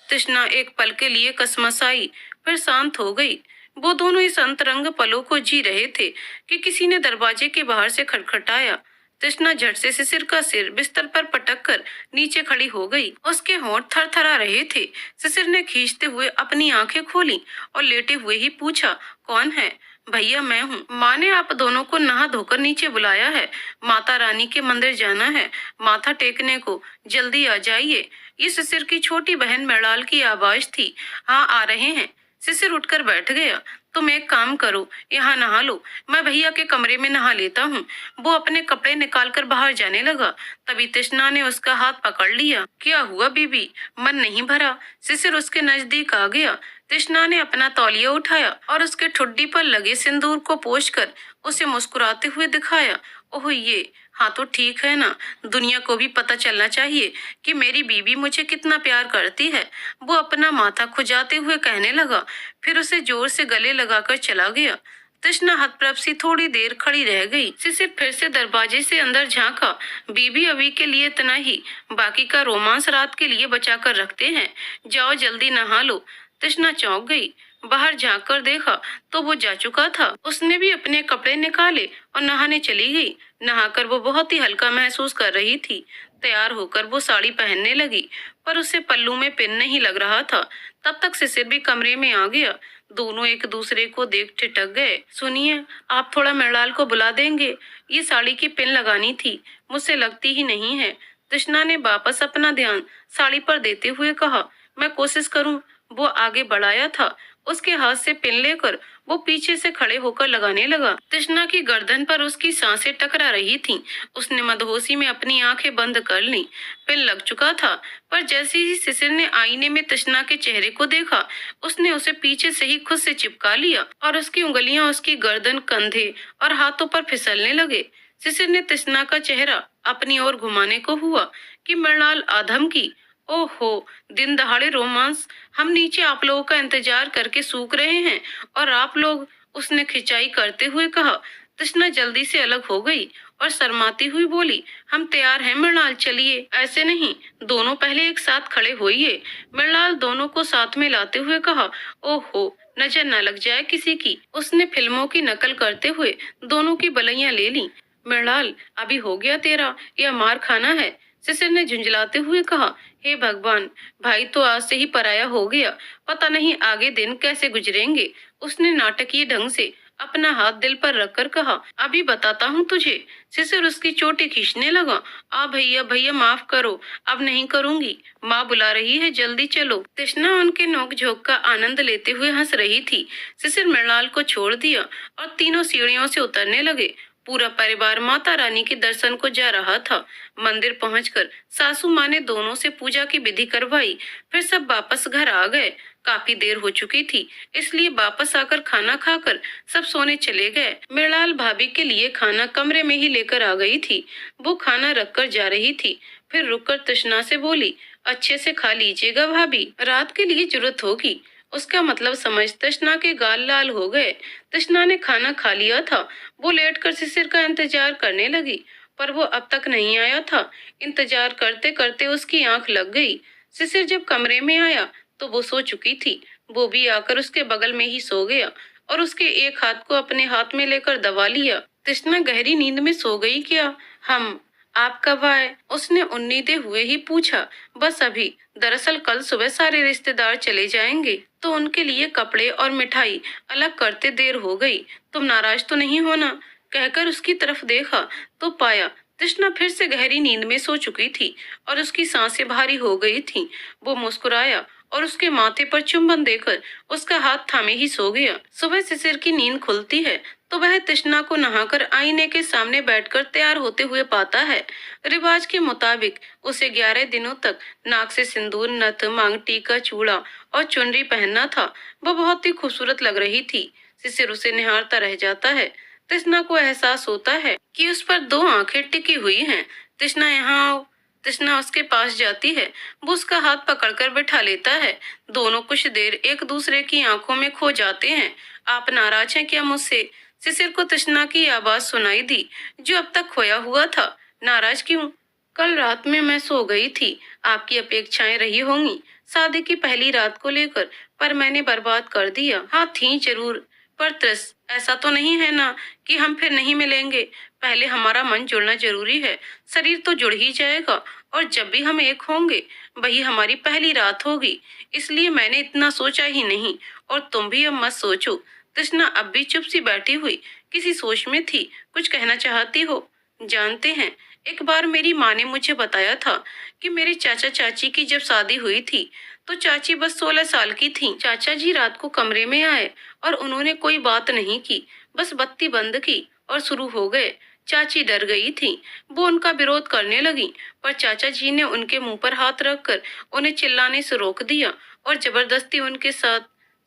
Speaker 1: तृष्णा एक पल के लिए कसमसाई, फिर शांत हो गई। वो दोनों इस अंतरंग पलों को जी रहे थे कि किसी ने दरवाजे के बाहर से खटखटाया। तृष्णा झट से शिशिर का सिर बिस्तर पर पटक कर नीचे खड़ी हो गई। उसके होंठ थरथरा रहे थे। शिशिर ने खींचते हुए अपनी आंखें खोली और लेटे हुए ही पूछा, कौन है? भैया मैं हूँ। माँ ने आप दोनों को नहा धोकर नीचे बुलाया है। माता रानी के मंदिर जाना है, माथा टेकने को। जल्दी आ जाइए। ये शिशिर की छोटी बहन मृणाल की आवाज थी। हाँ आ रहे हैं। शिशिर उठकर बैठ गया। तुम एक काम करो, यहाँ नहा लो, मैं भैया के कमरे में नहा लेता हूँ। वो अपने कपड़े निकालकर बाहर जाने लगा। तभी तृष्णा ने उसका हाथ पकड़ लिया। क्या हुआ बीबी? मन नहीं भरा? शिशिर उसके नजदीक आ गया। तृष्णा ने अपना तौलिया उठाया और उसके ठुड्डी पर लगे सिंदूर को पोंछकर उसे मुस्कुराते हुए दिखाया। ओह ये, हाँ तो ठीक है ना। दुनिया को भी पता चलना चाहिए कि मेरी बीबी मुझे कितना प्यार करती है। वो अपना माथा खुजाते हुए कहने लगा, फिर उसे जोर से गले लगाकर चला गया। तृष्णा हतप्रभ सी थोड़ी देर खड़ी रह गई। शिशिर फिर से दरवाजे से अंदर झांका। बीबी अभी के लिए इतना ही, बाकी का रोमांस रात के लिए बचा कर रखते हैं। जाओ जल्दी नहा लो। तृष्णा चौंक गई। बाहर झांक कर देखा तो वो जा चुका था। उसने भी अपने कपड़े निकाले और नहाने चली गई। नहाकर वो बहुत ही हल्का महसूस कर रही थी। तैयार होकर वो साड़ी पहनने लगी, पर उसे पल्लू में पिन नहीं लग रहा था। तब तक शिशिर भी कमरे में आ गया। दोनों एक दूसरे को देख ठिठक गए। सुनिए, आप थोड़ा मृणाल को बुला देंगे? ये साड़ी की पिन लगानी थी, मुझसे लगती ही नहीं है। तृष्णा ने वापस अपना ध्यान साड़ी पर देते हुए कहा, मैं कोशिश करूं। वो आगे बढ़ाया था। उसके हाथ से पिन लेकर वो पीछे से खड़े होकर लगाने लगा। तृष्णा की गर्दन पर उसकी सांसें टकरा रही थीं। उसने मदहोशी में अपनी आंखें बंद कर लीं। पिन लग चुका था, पर जैसे ही शिशिर ने आईने में तृष्णा के चेहरे को देखा, उसने उसे पीछे से ही खुद से चिपका लिया और उसकी उंगलियां उसकी गर्दन, कंधे और हाथों पर फिसलने लगे। शिशिर ने तृष्णा का चेहरा अपनी ओर घुमाने को हुआ कि मृणाल आधम की। ओहो, दिन दहाड़े रोमांस। हम नीचे आप लोगों का इंतजार करके सूख रहे हैं और आप लोग, उसने खिंचाई करते हुए कहा। तृष्णा जल्दी से अलग हो गई और शर्माती हुई बोली, हम तैयार हैं मृणाल, चलिए। ऐसे नहीं, दोनों पहले एक साथ खड़े होइए। मृणाल दोनों को साथ में लाते हुए कहा। ओहो, नजर न लग जाए किसी की। उसने फिल्मों की नकल करते हुए दोनों की बलैयां ले ली। मृणाल, अभी हो गया तेरा, या मार खाना है? शिशिर ने झुंझलाते हुए कहा। हे भगवान, भाई तो आज से ही पराया हो गया। पता नहीं आगे दिन कैसे गुजरेंगे। उसने नाटकीय ढंग से अपना हाथ दिल पर रखकर कहा, अभी बताता हूँ तुझे। शिशिर उसकी चोटी खींचने लगा। आ भैया, भैया माफ करो, अब नहीं करूंगी। माँ बुला रही है, जल्दी चलो। तृष्णा उनके नोक-झोंक का आनंद लेते हुए हंस रही थी। शिशिर मृणाल को छोड़ दिया और तीनों सीढ़ियों से उतरने लगे। पूरा परिवार माता रानी के दर्शन को जा रहा था। मंदिर पहुंचकर सासू माँ ने दोनों से पूजा की विधि करवाई। फिर सब वापस घर आ गए। काफी देर हो चुकी थी, इसलिए वापस आकर खाना खाकर सब सोने चले गए। मृणाल भाभी के लिए खाना कमरे में ही लेकर आ गई थी। वो खाना रखकर जा रही थी, फिर रुककर तृष्णा से बोली, अच्छे से खा लीजिएगा भाभी, रात के लिए जरूरत होगी। उसका मतलब समझ तृष्णा के गाल लाल हो गए। तृष्णा ने खाना खा लिया था। वो लेटकर शिशिर का इंतजार करने लगी, पर वो अब तक नहीं आया था। इंतजार करते करते उसकी आंख लग गई। शिशिर जब कमरे में आया तो वो सो चुकी थी। वो भी आकर उसके बगल में ही सो गया और उसके एक हाथ को अपने हाथ में लेकर दबा लिया। तृष्णा गहरी नींद में सो गई क्या? हम, आप कब आए? उसने उम्मीदे हुए ही पूछा। बस अभी, दरअसल कल सुबह सारे रिश्तेदार चले जाएंगे तो उनके लिए कपड़े और मिठाई अलग करते देर हो गई। तुम नाराज तो नहीं होना? कहकर उसकी तरफ देखा तो पाया तृष्णा फिर से गहरी नींद में सो चुकी थी और उसकी सांसें भारी हो गई थीं। वो मुस्कुराया और उसके माथे पर चुंबन देकर उसका हाथ थामे ही सो गया। सुबह शिशिर की नींद खुलती है तो वह तृष्णा को नहाकर आईने के सामने बैठकर तैयार होते हुए पाता है। रिवाज के मुताबिक उसे 11 दिनों तक नाक से सिंदूर, नथ, मांग टीका, चूड़ा और चुनरी पहनना था। वह बहुत ही खूबसूरत लग रही थी। शिशिर उसे निहारता रह जाता है। तृष्णा को एहसास होता है कि उस पर दो आंखें टिकी हुई हैं। तृष्णा यहाँ आओ। तृष्णा उसके पास जाती है। वो उसका हाथ पकड़कर बिठा लेता है। दोनों कुछ देर एक दूसरे की आंखों में खो जाते हैं। आप नाराज हैं क्या मुझसे? शिशिर को तृष्णा की आवाज सुनाई दी, जो अब तक खोया हुआ था। नाराज क्यों? कल रात में मैं सो गई थी। आपकी अपेक्षाएं रही होंगी शादी की पहली रात को लेकर, पर मैंने बर्बाद कर दिया। हाँ, थी जरूर, पर त्रिस ऐसा तो नहीं है ना कि हम फिर नहीं मिलेंगे। पहले हमारा मन जुड़ना जरूरी है। शरीर तो जुड़ ही जाएगा और जब भी हम एक होंगे वही हमारी पहली रात होगी। इसलिए मैंने इतना सोचा ही नहीं और तुम भी अब मत सोचो। तृष्णा अब भी चुप सी बैठी हुई किसी सोच में थी। कुछ कहना चाहती हो? जानते हैं, एक बार मेरी माँ ने मुझे बताया था कि मेरे चाचा चाची की जब शादी हुई थी तो चाची बस 16 साल की थी। चाचा जी रात को कमरे में आए और उन्होंने कोई बात नहीं की, बस बत्ती बंद की और शुरू हो गए। चाची डर गई थी। वो उनका विरोध करने लगी, पर चाचा जी ने उनके मुंह पर हाथ रखकर उन्हें चिल्लाने से रोक दिया और जबरदस्ती उनके साथ।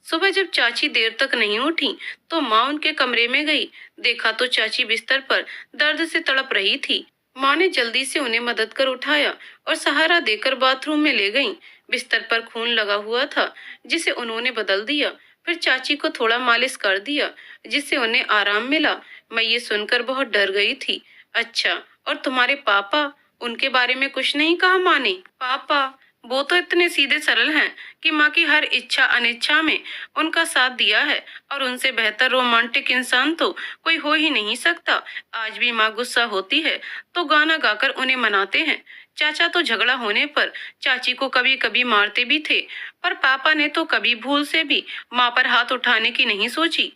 Speaker 1: सुबह जब चाची देर तक नहीं उठी तो माँ उनके कमरे में गई। देखा तो चाची बिस्तर पर दर्द से तड़प रही थी। माँ ने जल्दी से उन्हें मदद कर उठाया और सहारा देकर बाथरूम में ले गईं। बिस्तर पर खून लगा हुआ था, जिसे उन्होंने बदल दिया। फिर चाची को थोड़ा मालिश कर दिया, जिससे उन्हें आराम मिला। मैं ये सुनकर बहुत डर गई थी। अच्छा, और तुम्हारे पापा, उनके बारे में कुछ नहीं कहा माँ ने? पापा, वो तो इतने सीधे सरल हैं कि माँ की हर इच्छा अनिच्छा में उनका साथ दिया है और उनसे बेहतर रोमांटिक इंसान तो कोई हो ही नहीं सकता। आज भी माँ गुस्सा होती है तो गाना गाकर उन्हें मनाते हैं। चाचा तो झगड़ा होने पर चाची को कभी कभी मारते भी थे, पर पापा ने तो कभी भूल से भी माँ पर हाथ उठाने की नहीं सोची।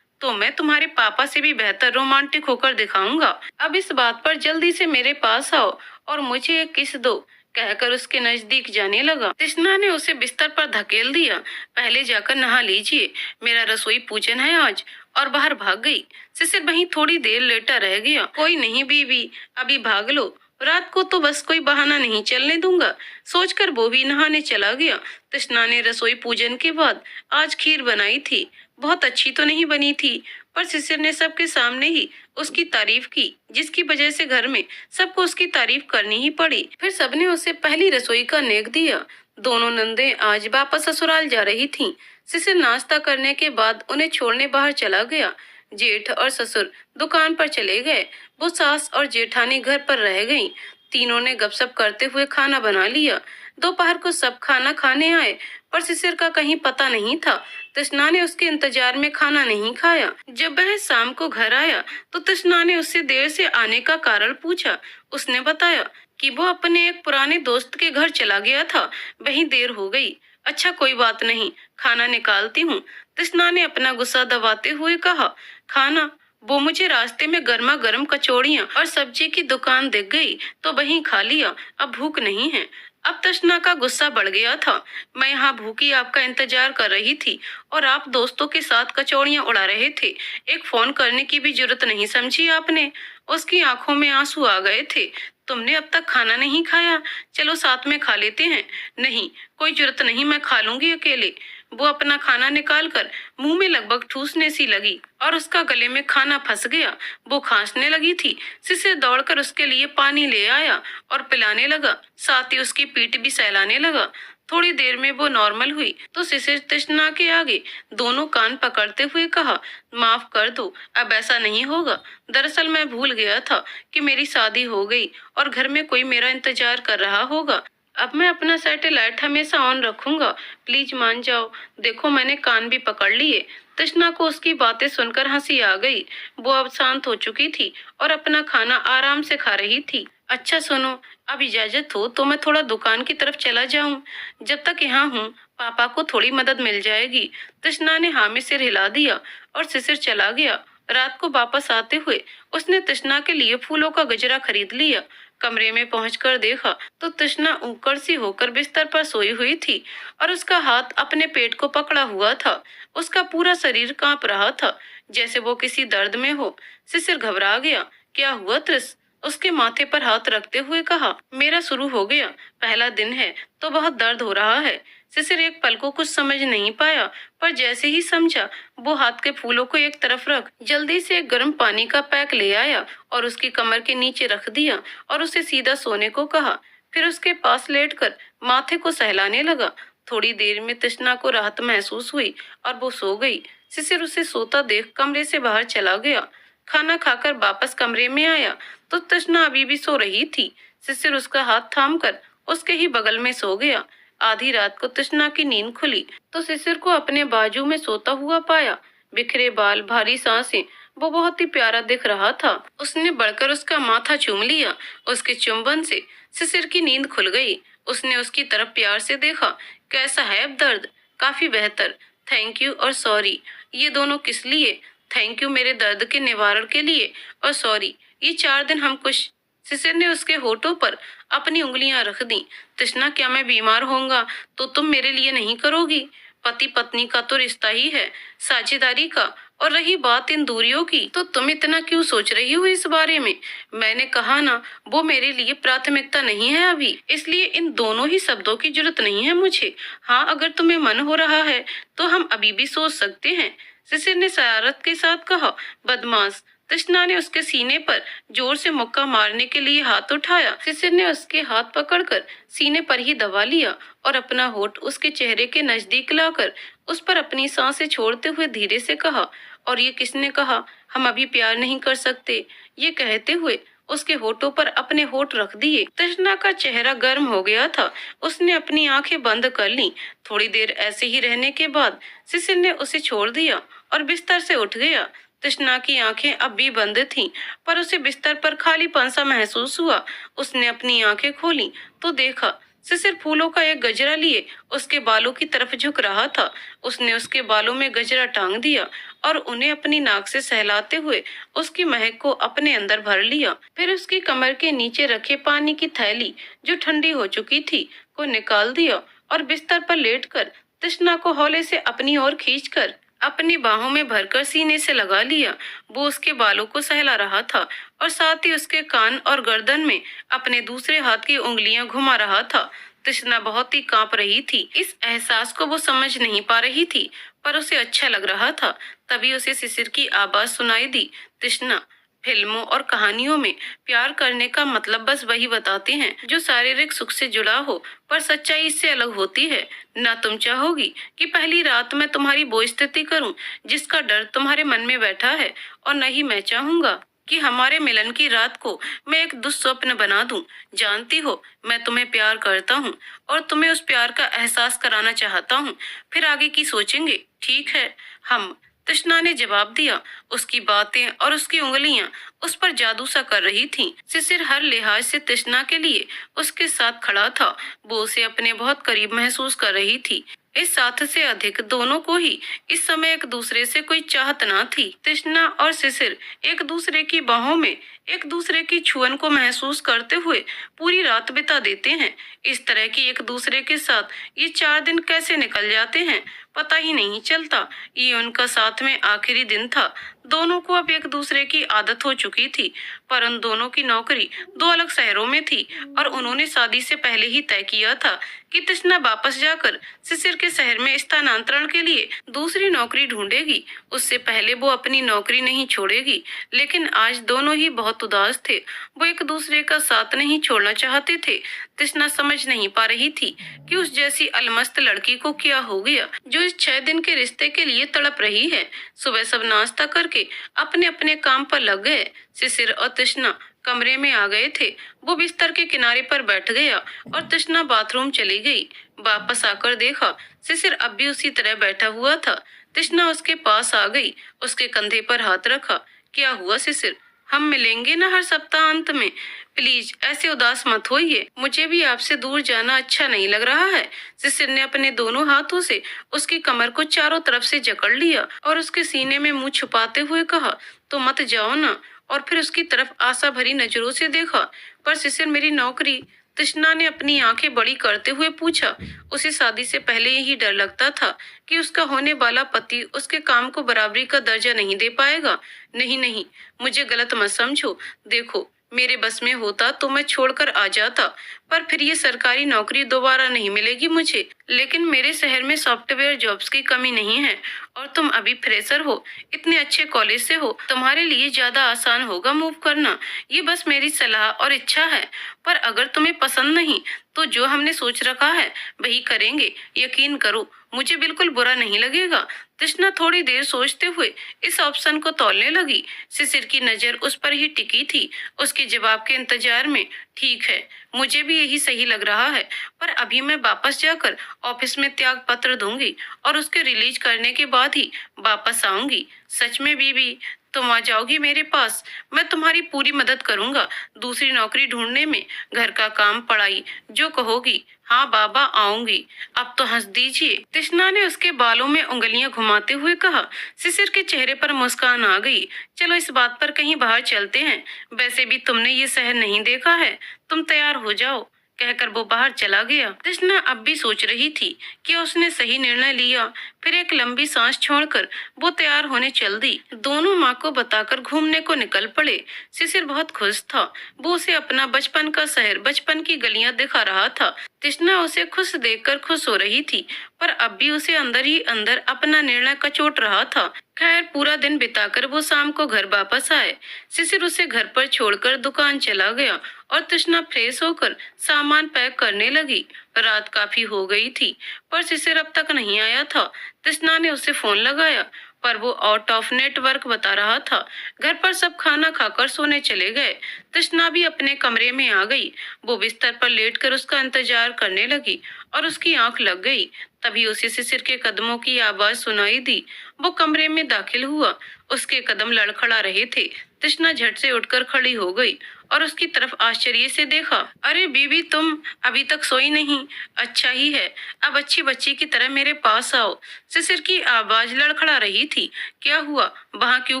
Speaker 1: मैं तुम्हारे पापा से भी बेहतर रोमांटिक होकर दिखाऊंगा। अब इस बात पर जल्दी से मेरे पास आओ और मुझे एक किस दो, कहकर उसके नजदीक जाने लगा। तृष्णा ने उसे बिस्तर पर धकेल दिया। पहले जाकर नहा लीजिए, मेरा रसोई पूजन है आज, और बाहर भाग गई। शिशिर वहीं थोड़ी देर लेटा रह गया। कोई नहीं बीबी, अभी भाग लो, रात को तो बस कोई बहाना नहीं चलने दूंगा, सोचकर वो भी नहाने चला गया। तृष्णा ने रसोई पूजन के बाद आज खीर बनाई थी। बहुत अच्छी तो नहीं बनी थी, पर शिशिर ने सबके सामने ही उसकी तारीफ की, जिसकी वजह से घर में सबको उसकी तारीफ करनी ही पड़ी। फिर सबने उसे पहली रसोई का नेक दिया। दोनों नंदे आज वापस ससुराल जा रही थीं। शिशिर नाश्ता करने के बाद उन्हें छोड़ने बाहर चला गया। जेठ और ससुर दुकान पर चले गए। वो सास और जेठानी घर पर रह गईं। तीनों ने गपशप करते हुए खाना बना लिया। दोपहर को सब खाना खाने आए, पर शिशिर का कहीं पता नहीं था। तृष्णा ने उसके इंतजार में खाना नहीं खाया। जब वह शाम को घर आया तो तृष्णा ने उससे देर से आने का कारण पूछा। उसने बताया कि वो अपने एक पुराने दोस्त के घर चला गया था, वहीं देर हो गई। अच्छा, कोई बात नहीं, खाना निकालती हूँ, तृष्णा ने अपना गुस्सा दबाते हुए कहा। खाना? वो मुझे रास्ते में गर्मा गर्म कचौड़ियाँ और सब्जी की दुकान दिख गई तो वहीं खा लिया, अब भूख नहीं है। अब तृष्णा का गुस्सा बढ़ गया था। मैं यहाँ भूखी आपका इंतजार कर रही थी और आप दोस्तों के साथ कचौड़ियाँ उड़ा रहे थे। एक फोन करने की भी जरूरत नहीं समझी आपने। उसकी आंखों में आंसू आ गए थे। तुमने अब तक खाना नहीं खाया, चलो साथ में खा लेते हैं। नहीं, कोई जरूरत नहीं, मैं खा लूंगी अकेले। वो अपना खाना निकाल कर मुंह में लगभग ठूसने सी लगी और उसका गले में खाना फंस गया। वो खांसने लगी थी। शिशिर दौड़कर उसके लिए पानी ले आया और पिलाने लगा, साथ ही उसकी पीठ भी सहलाने लगा। थोड़ी देर में वो नॉर्मल हुई तो शिशिर तृष्णा के आगे दोनों कान पकड़ते हुए कहा, माफ कर दो, अब ऐसा नहीं होगा। दरअसल मैं भूल गया था कि मेरी शादी हो गई और घर में कोई मेरा इंतजार कर रहा होगा। अब मैं अपना सैटेलाइट हमेशा ऑन रखूंगा, प्लीज मान जाओ। देखो, मैंने कान भी पकड़ लिए। तृष्णा को उसकी बातें सुनकर हंसी आ गई। वो अब शांत हो चुकी थी और अपना खाना आराम से खा रही थी। अच्छा सुनो, अब इजाजत हो तो मैं थोड़ा दुकान की तरफ चला जाऊं। जब तक यहाँ हूँ पापा को थोड़ी मदद मिल जाएगी। तृष्णा ने हाँ में सिर हिला दिया और शिशिर चला गया रात को वापस आते हुए उसने तृष्णा के लिए फूलों का गजरा खरीद लिया। कमरे में पहुंचकर देखा तो तृष्णा ऊकर सी होकर बिस्तर पर सोई हुई थी और उसका हाथ अपने पेट को पकड़ा हुआ था। उसका पूरा शरीर कांप रहा था, जैसे वो किसी दर्द में हो। शिशिर घबरा गया। क्या हुआ त्रिस? उसके माथे पर हाथ रखते हुए कहा। मेरा शुरू हो गया। पहला दिन है तो बहुत दर्द हो रहा है। शिशिर एक पल को कुछ समझ नहीं पाया, पर जैसे ही समझा वो हाथ के फूलों को एक तरफ रख जल्दी से एक गर्म पानी का पैक ले आया और उसकी कमर के नीचे रख दिया और उसे सीधा सोने को कहा। फिर उसके पास लेटकर माथे को सहलाने लगा। थोड़ी देर में तृष्णा को राहत महसूस हुई और वो सो गई। शिशिर उसे सोता देख कमरे से बाहर चला गया। खाना खाकर वापस कमरे में आया तो तृष्णा अभी भी सो रही थी। शिशिर उसका हाथ थामकर उसके ही बगल में सो गया। आधी रात को तृष्णा की नींद खुली तो शिशिर को अपने बाजू में सोता हुआ पाया। बिखरे बाल, भारी सांसें, वो बहुत ही प्यारा दिख रहा था। उसने बढ़कर उसका माथा चूम लिया। उसके चुंबन से शिशिर की नींद खुल गई। उसने उसकी तरफ प्यार से देखा। कैसा है अब दर्द? काफी बेहतर। थैंक यू और सॉरी, ये दोनों किस लिए? थैंक यू मेरे दर्द के निवारण के लिए, और सॉरी ये 4 दिन हम कुछ। शिशिर ने उसके होठों पर अपनी उंगलियां रख दी। तृष्णा, क्या मैं बीमार होऊंगा तो तुम मेरे लिए नहीं करोगी? पति पत्नी का तो रिश्ता ही है, साझेदारी का। और रही बात इन दूरियों की, तो तुम इतना क्यों सोच रही हो इस बारे में? मैंने कहा ना, वो मेरे लिए प्राथमिकता नहीं है अभी, इसलिए इन दोनों ही शब्दों की जरूरत नहीं है मुझे। हाँ, अगर तुम्हें मन हो रहा है तो हम अभी भी सोच सकते हैं, शिशिर ने शरारत के साथ कहा। बदमाश! तृष्णा ने उसके सीने पर जोर से मुक्का मारने के लिए हाथ उठाया। शिशिर ने उसके हाथ पकड़कर सीने पर ही दबा लिया और अपना होठ उसके चेहरे के नजदीक लाकर उस पर अपनी सांसें छोड़ते हुए धीरे से कहा। और ये किसने कहा हम अभी प्यार नहीं कर सकते? ये कहते हुए उसके होठों पर अपने होठ रख दिए। तृष्णा का चेहरा गर्म हो गया था। उसने अपनी आंखें बंद कर ली। थोड़ी देर ऐसे ही रहने के बाद शिशिर ने उसे छोड़ दिया और बिस्तर से उठ गया। तृष्णा की आंखें अब भी बंद थीं, पर उसे बिस्तर पर खालीपन सा महसूस हुआ। उसने अपनी आंखें खोली तो देखा शिशिर फूलों का एक गजरा लिए उसके बालों की तरफ झुक रहा था। उसने उसके बालों में गजरा टांग दिया और उन्हें अपनी नाक से सहलाते हुए उसकी महक को अपने अंदर भर लिया। फिर उसकी कमर के नीचे रखे पानी की थैली, जो ठंडी हो चुकी थी, को निकाल दिया और बिस्तर पर लेटकर तृष्णा को हौले से अपनी ओर खींचकर अपनी बाहों में भरकर सीने से लगा लिया। वो उसके बालों को सहला रहा था और साथ ही उसके कान और गर्दन में अपने दूसरे हाथ की उंगलियां घुमा रहा था। तृष्णा बहुत ही कांप रही थी। इस एहसास को वो समझ नहीं पा रही थी, पर उसे अच्छा लग रहा था। तभी उसे शिशिर की आवाज सुनाई दी। तृष्णा, फिल्मों और कहानियों में प्यार करने का मतलब बस वही बताते हैं जो शारीरिक सुख से जुड़ा हो, पर सच्चाई इससे अलग होती है। ना तुम चाहोगी कि पहली रात में तुम्हारी वो स्थिति करूं जिसका डर तुम्हारे मन में बैठा है, और न ही मैं चाहूंगा कि हमारे मिलन की रात को मैं एक दुस्वप्न बना दूं। जानती हो, मैं तुम्हें प्यार करता हूं और तुम्हें उस प्यार का एहसास कराना चाहता हूं। फिर आगे की सोचेंगे, ठीक है? हम तृष्णा ने जवाब दिया। उसकी बातें और उसकी उंगलियां उस पर जादू सा कर रही थीं। शिशिर हर लिहाज से तृष्णा के लिए उसके साथ खड़ा था। वो उसे अपने बहुत करीब महसूस कर रही थी। इस साथ से अधिक दोनों को ही इस समय एक दूसरे से कोई चाहत ना थी। तृष्णा और शिशिर एक दूसरे की बाहों में एक दूसरे की छुअन को महसूस करते हुए पूरी रात बिता देते हैं। इस तरह की एक दूसरे के साथ ये 4 दिन कैसे निकल जाते हैं पता ही नहीं चलता। ये उनका साथ में आखिरी दिन था। दोनों को अब एक दूसरे की आदत हो चुकी थी, पर उन दोनों की नौकरी 2 अलग शहरों में थी और उन्होंने शादी से पहले ही तय किया था कि तृष्णा वापस जाकर शिशिर के शहर में स्थानांतरण के लिए दूसरी नौकरी ढूंढेगी। उससे पहले वो अपनी नौकरी नहीं छोड़ेगी। लेकिन आज दोनों ही बहुत उदास थे। वो एक दूसरे का साथ नहीं छोड़ना चाहते थे। तृष्णा समझ नहीं पा रही थी कि उस जैसी अलमस्त लड़की को क्या हो गया जो इस 6 दिन के रिश्ते के लिए तड़प रही है। सुबह सब नाश्ता करके अपने अपने काम पर लग गए। शिशिर और तृष्णा कमरे में आ गए थे। वो बिस्तर के किनारे पर बैठ गया और तृष्णा बाथरूम चली गई। वापस आकर देखा शिशिर अब भी उसी तरह बैठा हुआ था। तृष्णा उसके पास आ गई, उसके कंधे पर हाथ रखा। क्या हुआ शिशिर? हम मिलेंगे ना हर सप्ताह अंत में। प्लीज ऐसे उदास मत होइए, मुझे भी आपसे दूर जाना अच्छा नहीं लग रहा है। शिशिर ने अपने दोनों हाथों से उसकी कमर को चारों तरफ से जकड़ लिया और उसके सीने में मुंह छुपाते हुए कहा, तो मत जाओ ना। और फिर उसकी तरफ आशा भरी नजरों से देखा। पर शिशिर, मेरी नौकरी? तृष्णा ने अपनी आंखें बड़ी करते हुए पूछा। उसे शादी से पहले यही डर लगता था कि उसका होने वाला पति उसके काम को बराबरी का दर्जा नहीं दे पाएगा। नहीं नहीं, मुझे गलत मत समझो। देखो, मेरे बस में होता तो मैं छोड़कर आ जाता, पर फिर ये सरकारी नौकरी दोबारा नहीं मिलेगी मुझे। लेकिन मेरे शहर में सॉफ्टवेयर जॉब्स की कमी नहीं है और तुम अभी फ्रेशर हो, इतने अच्छे कॉलेज से हो, तुम्हारे लिए ज्यादा आसान होगा मूव करना। ये बस मेरी सलाह और इच्छा है। पर अगर तुम्हें पसंद नहीं तो जो हमने सोच रखा है वही करेंगे। यकीन करो, मुझे बिल्कुल बुरा नहीं लगेगा। तृष्णा थोड़ी देर सोचते हुए इस ऑप्शन को तौलने लगी। शिशिर की नजर उस पर ही टिकी थी, उसके जवाब के इंतजार में। ठीक है, मुझे भी यही सही लग रहा है, पर अभी मैं वापस जाकर ऑफिस में त्याग पत्र दूंगी और उसके रिलीज करने के बाद ही वापस आऊंगी। सच में बीबी, तुम आ जाओगी मेरे पास? मैं तुम्हारी पूरी मदद करूंगा दूसरी नौकरी ढूंढने में, घर का काम, पढ़ाई, जो कहोगी। हाँ बाबा, आऊंगी। अब तो हंस दीजिए, तृष्णा ने उसके बालों में उंगलियां घुमाते हुए कहा। शिशिर के चेहरे पर मुस्कान आ गई। चलो इस बात पर कहीं बाहर चलते हैं, वैसे भी तुमने ये शहर नहीं देखा है। तुम तैयार हो जाओ, कहकर वो बाहर चला गया। तृष्णा अब भी सोच रही थी कि उसने सही निर्णय लिया। फिर एक लंबी सांस छोड़कर वो तैयार होने चल दी। दोनों माँ को बताकर घूमने को निकल पड़े। शिशिर बहुत खुश था। वो उसे अपना बचपन का शहर, बचपन की गलियां दिखा रहा था। तृष्णा उसे खुश देखकर खुश हो रही थी, पर अब भी उसे अंदर ही अंदर अपना निर्णय कचोट रहा था। खैर, पूरा दिन बिताकर वो शाम को घर वापस आए। शिशिर उसे घर पर छोड़कर दुकान चला गया और तृष्णा फ्रेश होकर सामान पैक करने लगी। रात काफी हो गई थी, पर शिशिर अब तक नहीं आया था। तृष्णा ने उसे फोन लगाया, पर वो आउट ऑफ नेटवर्क बता रहा था। घर पर सब खाना खाकर सोने चले गए। तृष्णा भी अपने कमरे में आ गई। वो बिस्तर पर लेटकर उसका इंतजार करने लगी और उसकी आंख लग गई। तभी उसे शिशिर के कदमों की आवाज सुनाई दी। वो कमरे में दाखिल हुआ। उसके कदम लड़खड़ा रहे थे। तृष्णा झट से उठकर खड़ी हो गई और उसकी तरफ आश्चर्य से देखा। अरे बीबी, तुम अभी तक सोई नहीं? अच्छा ही है, अब अच्छी बच्ची की तरह मेरे पास आओ। शिशिर की आवाज लड़खड़ा रही थी। क्या हुआ, वहाँ क्यों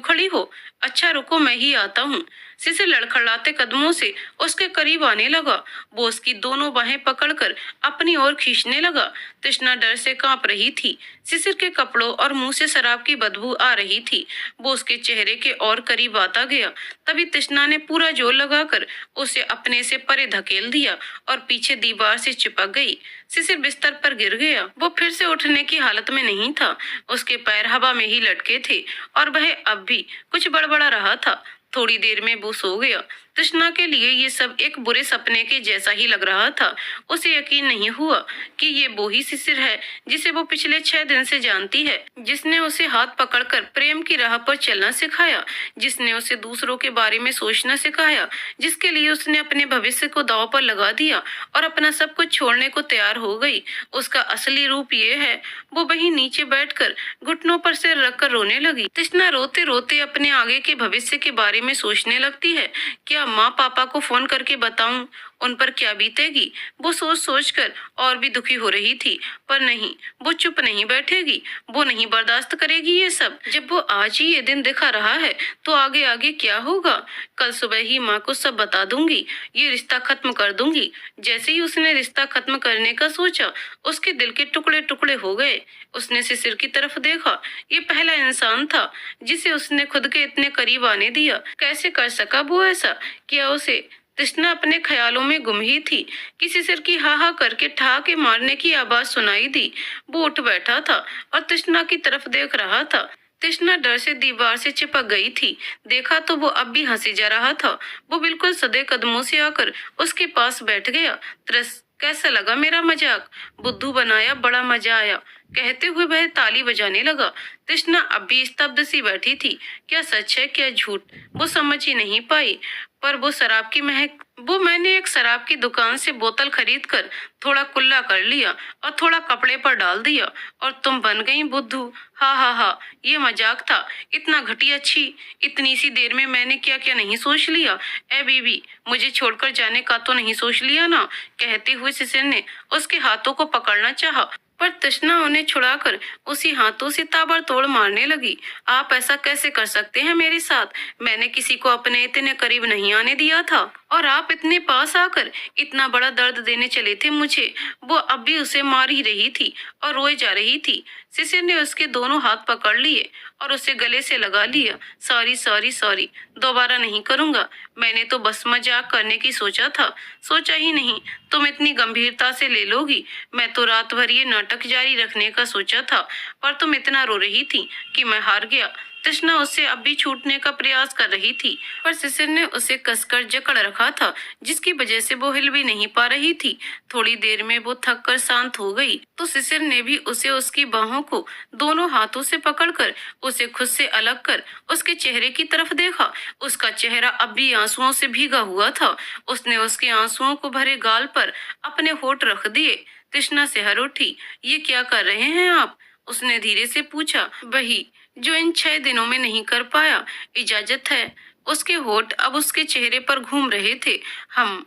Speaker 1: खड़ी हो? अच्छा रुको, मैं ही आता हूँ। शिशिर लड़खड़ाते कदमों से उसके करीब आने लगा। वो उसकी दोनों बाहें पकड़कर अपनी ओर खींचने लगा। तृष्णा डर से कांप रही थी। शिशिर के कपड़ों और मुंह से शराब की बदबू आ रही थी। वो उसके चेहरे के और करीब आता गया। तभी तृष्णा ने पूरा जोर लगाकर उसे अपने से परे धकेल दिया और पीछे दीवार से चिपक गई। शिशिर बिस्तर पर गिर गया। वो फिर से उठने की हालत में नहीं था। उसके पैर हवा में ही लटके थे और वह अब भी कुछ बड़बड़ा रहा था। थोड़ी देर में वो सो गया। तृष्णा के लिए ये सब एक बुरे सपने के जैसा ही लग रहा था। उसे यकीन नहीं हुआ कि ये वो ही शिशिर है जिसे वो पिछले 6 दिन से जानती है, जिसने उसे हाथ पकड़कर प्रेम की राह पर चलना सिखाया, जिसने उसे दूसरों के बारे में सोचना सिखाया, जिसके लिए उसने अपने भविष्य को दांव पर लगा दिया और अपना सब कुछ छोड़ने को तैयार हो गई। उसका असली रूप ये है। वो वहीं नीचे बैठकर घुटनों पर सिर रखकर रोने लगी। तृष्णा रोते रोते अपने आगे के भविष्य के बारे में सोचने लगती है। क्या माँ पापा को फोन करके बताऊं, उन पर क्या बीतेगी? वो सोच सोच कर और भी दुखी हो रही थी। पर नहीं, वो चुप नहीं बैठेगी। वो नहीं बर्दाश्त करेगी ये सब। जब वो आज ही ये दिन दिखा रहा है तो आगे आगे क्या होगा? कल सुबह ही माँ को सब बता दूंगी, ये रिश्ता खत्म कर दूंगी। जैसे ही उसने रिश्ता खत्म करने का सोचा, उसके दिल के टुकड़े टुकड़े हो गए। उसने शिशिर की तरफ देखा। ये पहला इंसान था जिसे उसने खुद के इतने करीब आने दिया। कैसे कर सका वो ऐसा? क्या उसे? तृष्णा अपने ख्यालों में गुम ही थी कि शिशिर की हा हा करके ठहाके मारने की आवाज सुनाई दी। वो उठ बैठा था और तृष्णा की तरफ देख रहा था। तृष्णा डर से दीवार से चिपक गई थी। देखा तो वो अब भी हंसी जा रहा था। वो बिल्कुल सदे कदमों से आकर उसके पास बैठ गया। त्रस, कैसा लगा मेरा मजाक? बुद्धू बनाया, बड़ा मजा आया, कहते हुए वह ताली बजाने लगा। तृष्णा अब भी स्तब्ध सी बैठी थी। क्या सच है, क्या झूठ, वो समझ ही नहीं पाई। पर वो शराब की महक वो मैंने एक शराब की दुकान से बोतल खरीद कर थोड़ा कुल्ला कर लिया और थोड़ा कपड़े पर डाल दिया और तुम बन गई बुद्धू। हा हा हा, ये मजाक था। इतना घटिया, छी। इतनी सी देर में मैंने क्या क्या नहीं सोच लिया। ए बीबी, मुझे छोड़कर जाने का तो नहीं सोच लिया ना? कहते हुए शिशिर ने उसके हाथों को पकड़ना चाहा, पर तृष्णा उन्हें छुड़ाकर उसी हाथों से ताबड़तोड़ मारने लगी। आप ऐसा कैसे कर सकते हैं मेरे साथ? मैंने किसी को अपने इतने करीब नहीं आने दिया था, और आप इतने पास आकर इतना बड़ा दर्द देने चले थे मुझे। वो अब भी उसे मार ही रही थी और रोए जा रही थी। शिशिर ने उसके दोनों हाथ पकड़ लिए और उसे गले से लगा लिया। सॉरी सॉरी सॉरी, दोबारा नहीं करूंगा। मैंने तो बस मजाक करने की सोचा था, सोचा ही नहीं तुम इतनी गंभीरता से ले लोगी। मैं तो रात भर ये नाटक जारी रखने का सोचा था, पर तुम इतना रो रही थी कि मैं हार गया। तृष्णा उससे अब भी छूटने का प्रयास कर रही थी, पर शिशिर ने उसे कसकर जकड़ रखा था, जिसकी वजह से वो हिल भी नहीं पा रही थी। थोड़ी देर में वो थक कर शांत हो गई, तो शिशिर ने भी उसे उसकी बाहों को दोनों हाथों से पकड़कर उसे खुद से अलग कर उसके चेहरे की तरफ देखा। उसका चेहरा अब भी आंसुओं से भीगा हुआ था। उसने उसके आंसुओं को भरे गाल पर अपने होठ रख दिए। तृष्णा सिहर उठी। ये क्या कर रहे हैं आप? उसने धीरे से पूछा। वही जो इन 6 दिनों में नहीं कर पाया। इजाजत है? उसके होठ अब उसके चेहरे पर घूम रहे थे। हम,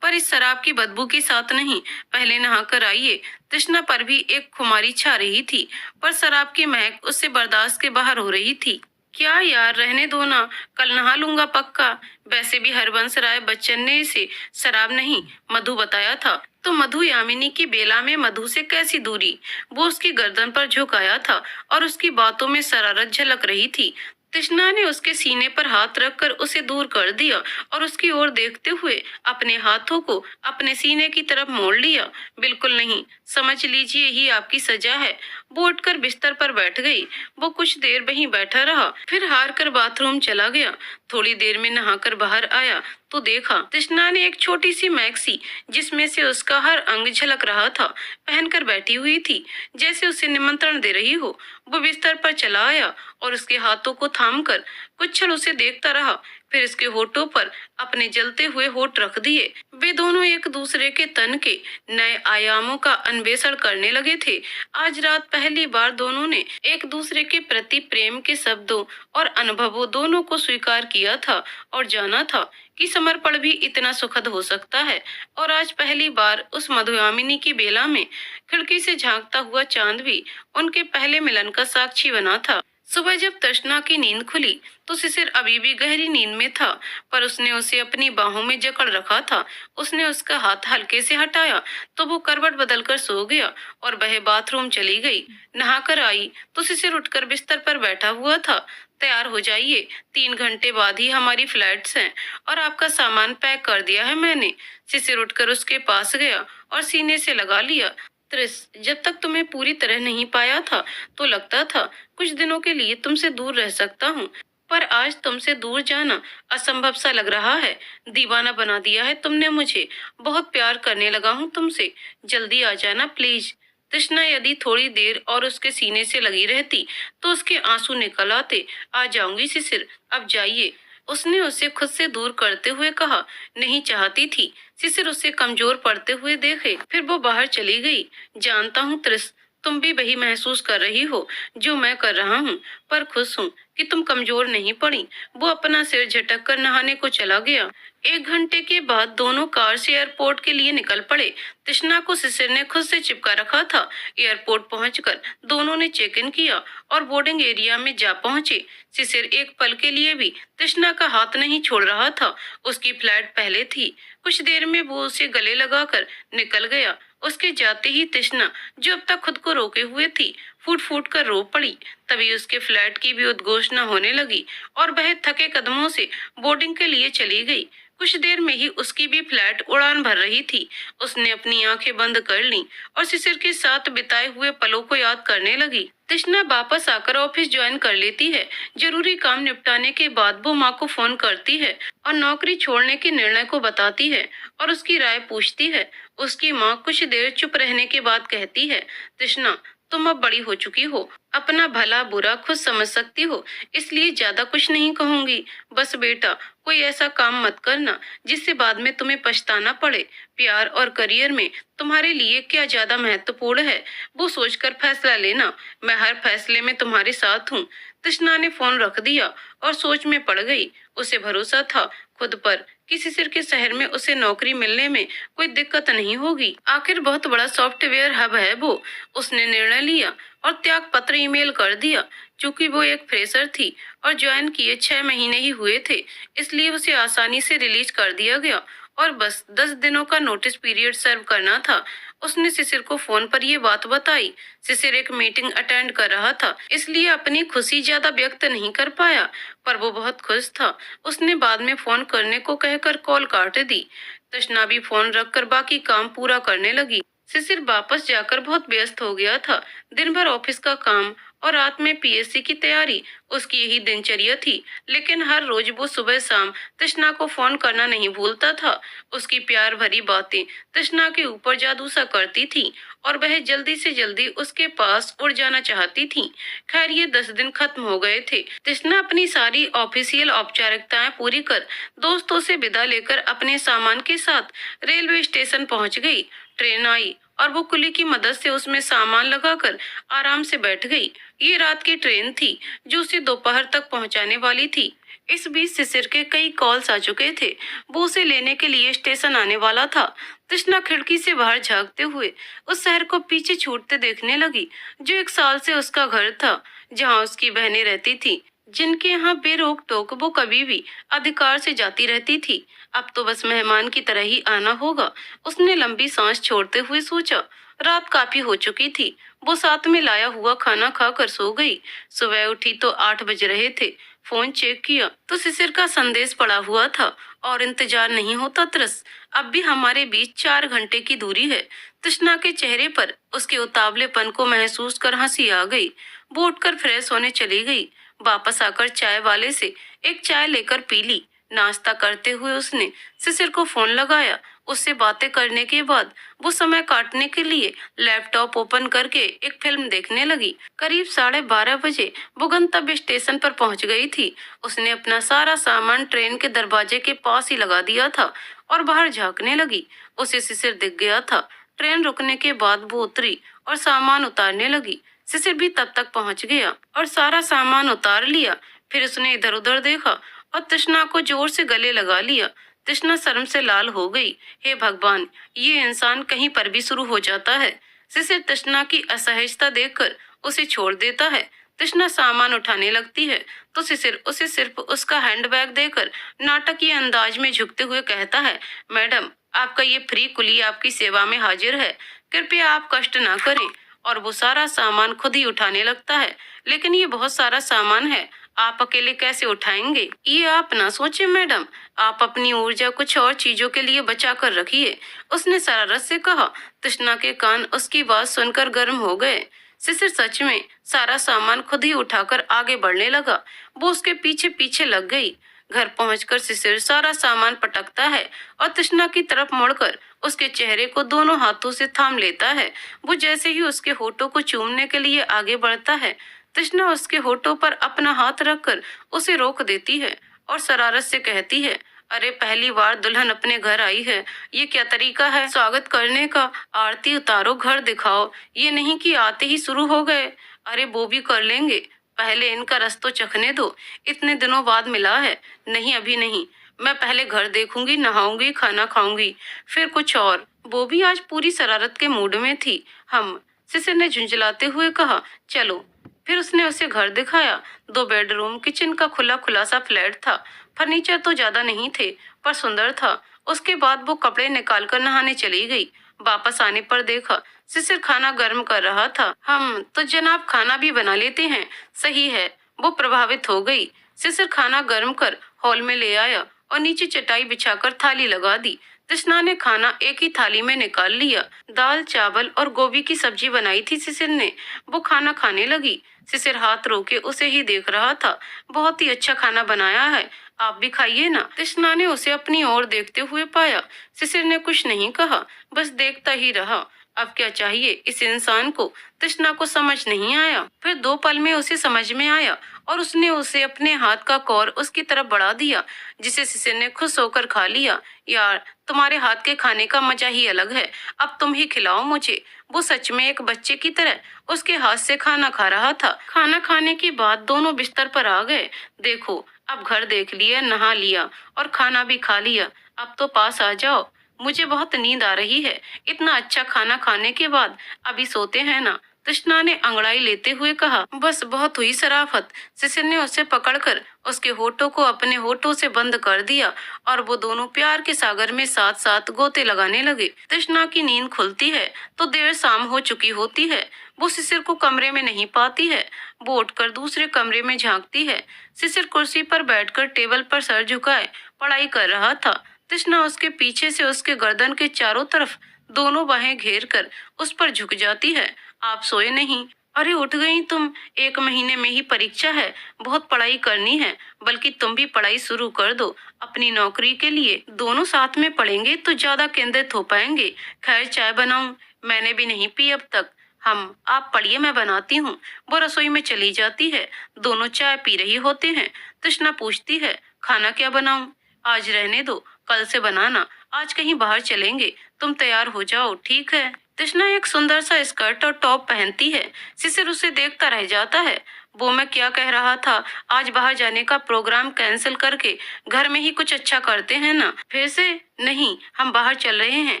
Speaker 1: पर इस शराब की बदबू के साथ नहीं। पहले नहा कर आइए। तृष्णा पर भी एक खुमारी छा रही थी, पर शराब की महक उससे बर्दाश्त के बाहर हो रही थी। क्या यार, रहने दो ना, कल नहा लूंगा पक्का। वैसे भी हरबंस राय बच्चन ने इसे शराब नहीं, मधु बताया था। तो मधु यामिनी की बेला में मधु से कैसी दूरी? वो उसकी गर्दन पर झुकाया था और उसकी बातों में शरारत झलक रही थी। तृष्णा ने उसके सीने पर हाथ रखकर उसे दूर कर दिया और उसकी ओर देखते हुए अपने हाथों को अपने सीने की तरफ मोड़ लिया। बिल्कुल नहीं, समझ लीजिए यही आपकी सजा है। वो उठकर बिस्तर पर बैठ गई। वो कुछ देर वहीं बैठा रहा, फिर हार कर बाथरूम चला गया। थोड़ी देर में नहाकर बाहर आया तो देखा तृष्णा ने एक छोटी सी मैक्सी, जिसमें से उसका हर अंग झलक रहा था, पहनकर बैठी हुई थी, जैसे उसे निमंत्रण दे रही हो। वो बिस्तर पर चला आया और उसके हाथों को थामकर कुछ क्षण उसे देखता रहा, फिर इसके होठों पर अपने जलते हुए होठ रख दिए। वे दोनों एक दूसरे के तन के नए आयामों का अन्वेषण करने लगे थे। आज रात पहली बार दोनों ने एक दूसरे के प्रति प्रेम के शब्दों और अनुभवों दोनों को स्वीकार किया था और जाना था कि समर्पण भी इतना सुखद हो सकता है। और आज पहली बार उस मधुयामिनी की बेला में खिड़की से झांकता हुआ चांद भी उनके पहले मिलन का साक्षी बना था। सुबह जब तृष्णा की नींद खुली तो शिशिर अभी भी गहरी नींद में था, पर उसने उसे अपनी बाहों में जकड़ रखा था। उसने उसका हाथ हल्के से हटाया तो वो करवट बदलकर सो गया और वह बाथरूम चली गई। नहाकर आई तो शिशिर उठकर बिस्तर पर बैठा हुआ था। तैयार हो जाइए, 3 घंटे बाद ही हमारी फ्लाइट्स हैं और आपका सामान पैक कर दिया है मैंने। शिशिर उठकर उसके पास गया और सीने से लगा लिया। त्रिस, जब तक तुम्हें पूरी तरह नहीं पाया था तो लगता था कुछ दिनों के लिए तुमसे दूर रह सकता हूँ, पर आज तुमसे दूर जाना असंभव सा लग रहा है। दीवाना बना दिया है तुमने मुझे। बहुत प्यार करने लगा हूँ तुमसे। जल्दी आ जाना प्लीज। तृष्णा यदि थोड़ी देर और उसके सीने से लगी रहती तो उसके आंसू निकल आते। आ जाऊंगी शिशिर, अब जाइए, उसने उसे खुद से दूर करते हुए कहा। नहीं चाहती थी शिशिर उसे कमजोर पड़ते हुए देखे। फिर वो बाहर चली गई। जानता हूँ त्रिस, तुम भी वही महसूस कर रही हो जो मैं कर रहा हूँ, पर खुश हूँ कि तुम कमजोर नहीं पड़ी। वो अपना सिर झटक कर नहाने को चला गया। 1 घंटे के बाद दोनों कार से एयरपोर्ट के लिए निकल पड़े। तृष्णा को शिशिर ने खुद से चिपका रखा था। एयरपोर्ट पहुंचकर दोनों ने चेक इन किया और बोर्डिंग एरिया में जा पहुंचे। शिशिर एक पल के लिए भी तृष्णा का हाथ नहीं छोड़ रहा था। उसकी फ्लाइट पहले थी। कुछ देर में वो उसे गले लगाकर निकल गया। उसके जाते ही तृष्णा, जो अब तक खुद को रोके हुए थी, फूट फूट कर रो पड़ी। तभी उसके फ्लैट की भी उद्घोषणा होने लगी और वह थके कदमों से बोर्डिंग के लिए चली गई। कुछ देर में ही उसकी भी फ्लैट उड़ान भर रही थी। उसने अपनी आंखें बंद कर लीं और शिशिर के साथ बिताए हुए पलों को याद करने लगी। तृष्णा वापस आकर ऑफिस ज्वाइन कर लेती है। जरूरी काम निपटाने के बाद वो माँ को फोन करती है और नौकरी छोड़ने के निर्णय को बताती है और उसकी राय पूछती है। उसकी माँ कुछ देर चुप रहने के बाद कहती है, तृष्णा, तुम अब बड़ी हो चुकी हो, अपना भला बुरा खुद समझ सकती हो, इसलिए ज्यादा कुछ नहीं कहूंगी। बस बेटा, कोई ऐसा काम मत करना जिससे बाद में तुम्हें पछताना पड़े। प्यार और करियर में तुम्हारे लिए क्या ज्यादा महत्वपूर्ण है, वो सोचकर फैसला लेना। मैं हर फैसले में तुम्हारे साथ हूँ। तृष्णा ने फोन रख दिया और सोच में पड़ गई। उसे भरोसा था खुद पर कि शिशिर के शहर में उसे नौकरी मिलने में कोई दिक्कत नहीं होगी। आखिर बहुत बड़ा सॉफ्टवेयर हब है वो। उसने निर्णय लिया और त्याग पत्र ईमेल कर दिया। चूंकि वो एक फ्रेशर थी और ज्वाइन किए 6 महीने ही हुए थे, इसलिए उसे आसानी से रिलीज कर दिया गया और बस 10 दिनों का नोटिस पीरियड सर्व करना था। उसने शिशिर को फोन पर ये बात बताई। शिशिर एक मीटिंग अटेंड कर रहा था, इसलिए अपनी खुशी ज्यादा व्यक्त नहीं कर पाया, पर वो बहुत खुश था। उसने बाद में फोन करने को कहकर कॉल काट दी। तृष्णा भी फोन रखकर बाकी काम पूरा करने लगी। शिशिर वापस जाकर बहुत व्यस्त हो गया था। दिन भर ऑफिस का काम और रात में पीएससी की तैयारी, उसकी यही दिनचर्या थी। लेकिन हर रोज वो सुबह शाम तृष्णा को फोन करना नहीं भूलता था। उसकी प्यार भरी बातें तृष्णा के ऊपर जादू सा करती थी और वह जल्दी से जल्दी उसके पास उड़ जाना चाहती थी। खैर, ये 10 दिन खत्म हो गए थे। तृष्णा अपनी सारी ऑफिशियल औपचारिकताएं पूरी कर दोस्तों से विदा लेकर अपने सामान के साथ रेलवे स्टेशन पहुंच गई। ट्रेन आई और वो कुली की मदद से उसमें सामान लगाकर आराम से बैठ गई। ये रात की ट्रेन थी जो उसे दोपहर तक पहुंचाने वाली थी। इस बीच शिशिर के कई कॉल्स आ चुके थे। वो उसे लेने के लिए स्टेशन आने वाला था। तृष्णा खिड़की से बाहर झांकते हुए उस शहर को पीछे छूटते देखने लगी, जो 1 साल से उसका घर था, जहाँ उसकी बहनें रहती थी, जिनके यहाँ बेरोक टोक वो कभी भी अधिकार से जाती रहती थी। अब तो बस मेहमान की तरह ही आना होगा। उसने लंबी सांस छोड़ते हुए सोचा। रात काफी हो चुकी थी। वो साथ में लाया हुआ खाना खाकर सो गई। सुबह उठी तो 8 बज रहे थे। फोन चेक किया तो शिशिर का संदेश पड़ा हुआ था और इंतजार नहीं होता तरस। अब भी हमारे बीच 4 घंटे की दूरी है। तृष्णा के चेहरे पर उसके उतावलेपन को महसूस कर हंसी आ गई। वो उठकर फ्रेश होने चली गई। वापस आकर चाय वाले से एक चाय लेकर पी ली। नाश्ता करते हुए उसने शिशिर को फोन लगाया। उससे बातें करने के बाद वो समय काटने के लिए लैपटॉप ओपन करके एक फिल्म देखने लगी। करीब 12:30 बजे वो गंतव्य स्टेशन पर पहुंच गई थी। उसने अपना सारा सामान ट्रेन के दरवाजे के पास ही लगा दिया था और बाहर झांकने लगी। उसे शिशिर दिख गया था। ट्रेन रुकने के बाद वो उतरी और सामान उतारने लगी। शिशिर भी तब तक पहुंच गया और सारा सामान उतार लिया। फिर उसने इधर उधर देखा और तृष्णा को जोर से गले लगा लिया। तृष्णा शर्म से लाल हो गई। हे भगवान, ये इंसान कहीं पर भी शुरू हो जाता है। शिशिर तृष्णा की असहजता देखकर उसे छोड़ देता है। तृष्णा सामान उठाने लगती है तो शिशिर उसे सिर्फ उसका हैंडबैग देकर नाटकीय अंदाज में झुकते हुए कहता है, मैडम, आपका ये फ्री कुली आपकी सेवा में हाजिर है। कृपया आप कष्ट ना करें। और वो सारा सामान खुद ही उठाने लगता है। लेकिन ये बहुत सारा सामान है, आप अकेले कैसे उठाएंगे? ये आप ना सोचे मैडम, आप अपनी ऊर्जा कुछ और चीजों के लिए बचा कर रखिए, उसने शरारत से कहा। तृष्णा के कान उसकी बात सुनकर गर्म हो गए। शिशिर सच में सारा सामान खुद ही उठाकर आगे बढ़ने लगा। वो उसके पीछे पीछे लग गई। घर पहुंचकर शिशिर सारा सामान पटकता है और तृष्णा की तरफ मुड़कर उसके चेहरे को दोनों हाथों से थाम लेता है। वो जैसे ही उसके होठों को चूमने के लिए आगे बढ़ता है, तृष्णा उसके होठों पर अपना हाथ रखकर उसे रोक देती है और शरारत से कहती है, अरे पहली बार दुल्हन अपने घर आई है, ये क्या तरीका है स्वागत करने का? आरती उतारो, घर दिखाओ, ये नहीं कि आते ही शुरू हो गए। अरे वो भी कर लेंगे, पहले इनका रस तो चखने दो, इतने दिनों बाद मिला है। नहीं, अभी नहीं, मैं पहले घर देखूंगी, नहाऊंगी, खाना खाऊंगी, फिर कुछ और। वो भी आज पूरी शरारत के मूड में थी। हम शिशिर ने झुंझलाते हुए कहा, चलो। फिर उसने उसे घर दिखाया। 2 बेडरूम, किचन का खुला खुला सा फ्लैट था। फर्नीचर तो ज्यादा नहीं थे, पर सुंदर था। उसके बाद वो कपड़े निकाल कर नहाने चली गई। वापस आने पर देखा शिशिर खाना गर्म कर रहा था। हम तो जनाब खाना भी बना लेते हैं। सही है, वो प्रभावित हो गई। शिशिर खाना गर्म कर हॉल में ले आया और नीचे चटाई बिछाकर थाली लगा दी। तृष्णा ने खाना एक ही थाली में निकाल लिया। दाल, चावल और गोभी की सब्जी बनाई थी शिशिर ने। वो खाना खाने लगी। शिशिर हाथ रोके उसे ही देख रहा था। बहुत ही अच्छा खाना बनाया है, आप भी खाइए ना। तृष्णा ने उसे अपनी ओर देखते हुए पाया। शिशिर ने कुछ नहीं कहा, बस देखता ही रहा। अब क्या चाहिए इस इंसान को? तृष्णा को समझ नहीं आया। फिर 2 पल में उसे समझ में आया और उसने उसे अपने हाथ का कौर उसकी तरफ बढ़ा दिया, जिसे शिशिर ने खुश होकर खा लिया। यार, तुम्हारे हाथ के खाने का मजा ही अलग है, अब तुम ही खिलाओ मुझे। वो सच में एक बच्चे की तरह उसके हाथ से खाना खा रहा था। खाना खाने के बाद दोनों बिस्तर पर आ गए। देखो, अब घर देख लिया, नहा लिया और खाना भी खा लिया। अब तो पास आ जाओ, मुझे बहुत नींद आ रही है। इतना अच्छा खाना खाने के बाद अभी सोते हैं ना? तृष्णा ने अंगड़ाई लेते हुए कहा। बस बहुत हुई शराफत। शिशिर ने उसे पकड़कर उसके होठों को अपने होठों से बंद कर दिया और वो दोनों प्यार के सागर में साथ साथ गोते लगाने लगे। तृष्णा की नींद खुलती है तो देर शाम हो चुकी होती है। वो शिशिर को कमरे में नहीं पाती है। वो उठकर दूसरे कमरे में झांकती है। शिशिर कुर्सी पर बैठकर टेबल पर सर झुकाए पढ़ाई कर रहा था। तृष्णा उसके पीछे से उसके गर्दन के चारों तरफ दोनों बाहें घेर कर उस पर झुक जाती है। आप सोए नहीं? अरे उठ गई तुम? 1 महीने में ही परीक्षा है, बहुत पढ़ाई करनी है। बल्कि तुम भी पढ़ाई शुरू कर दो अपनी नौकरी के लिए। दोनों साथ में पढ़ेंगे तो ज्यादा केंद्रित हो पाएंगे। खैर, चाय बनाऊं? मैंने भी नहीं पी अब तक। आप पढ़िए, मैं बनाती हूँ। वो रसोई में चली जाती है। दोनों चाय पी रही होते हैं। तृष्णा पूछती है, खाना क्या बनाऊं? आज रहने दो, कल से बनाना। आज कहीं बाहर चलेंगे, तुम तैयार हो जाओ, ठीक है? तृष्णा एक सुंदर सा स्कर्ट और टॉप पहनती है। शिशिर उसे देखता रह जाता है। वो मैं क्या कह रहा था, आज बाहर जाने का प्रोग्राम कैंसिल करके घर में ही कुछ अच्छा करते हैं ना? फिर से? नहीं, हम बाहर चल रहे हैं।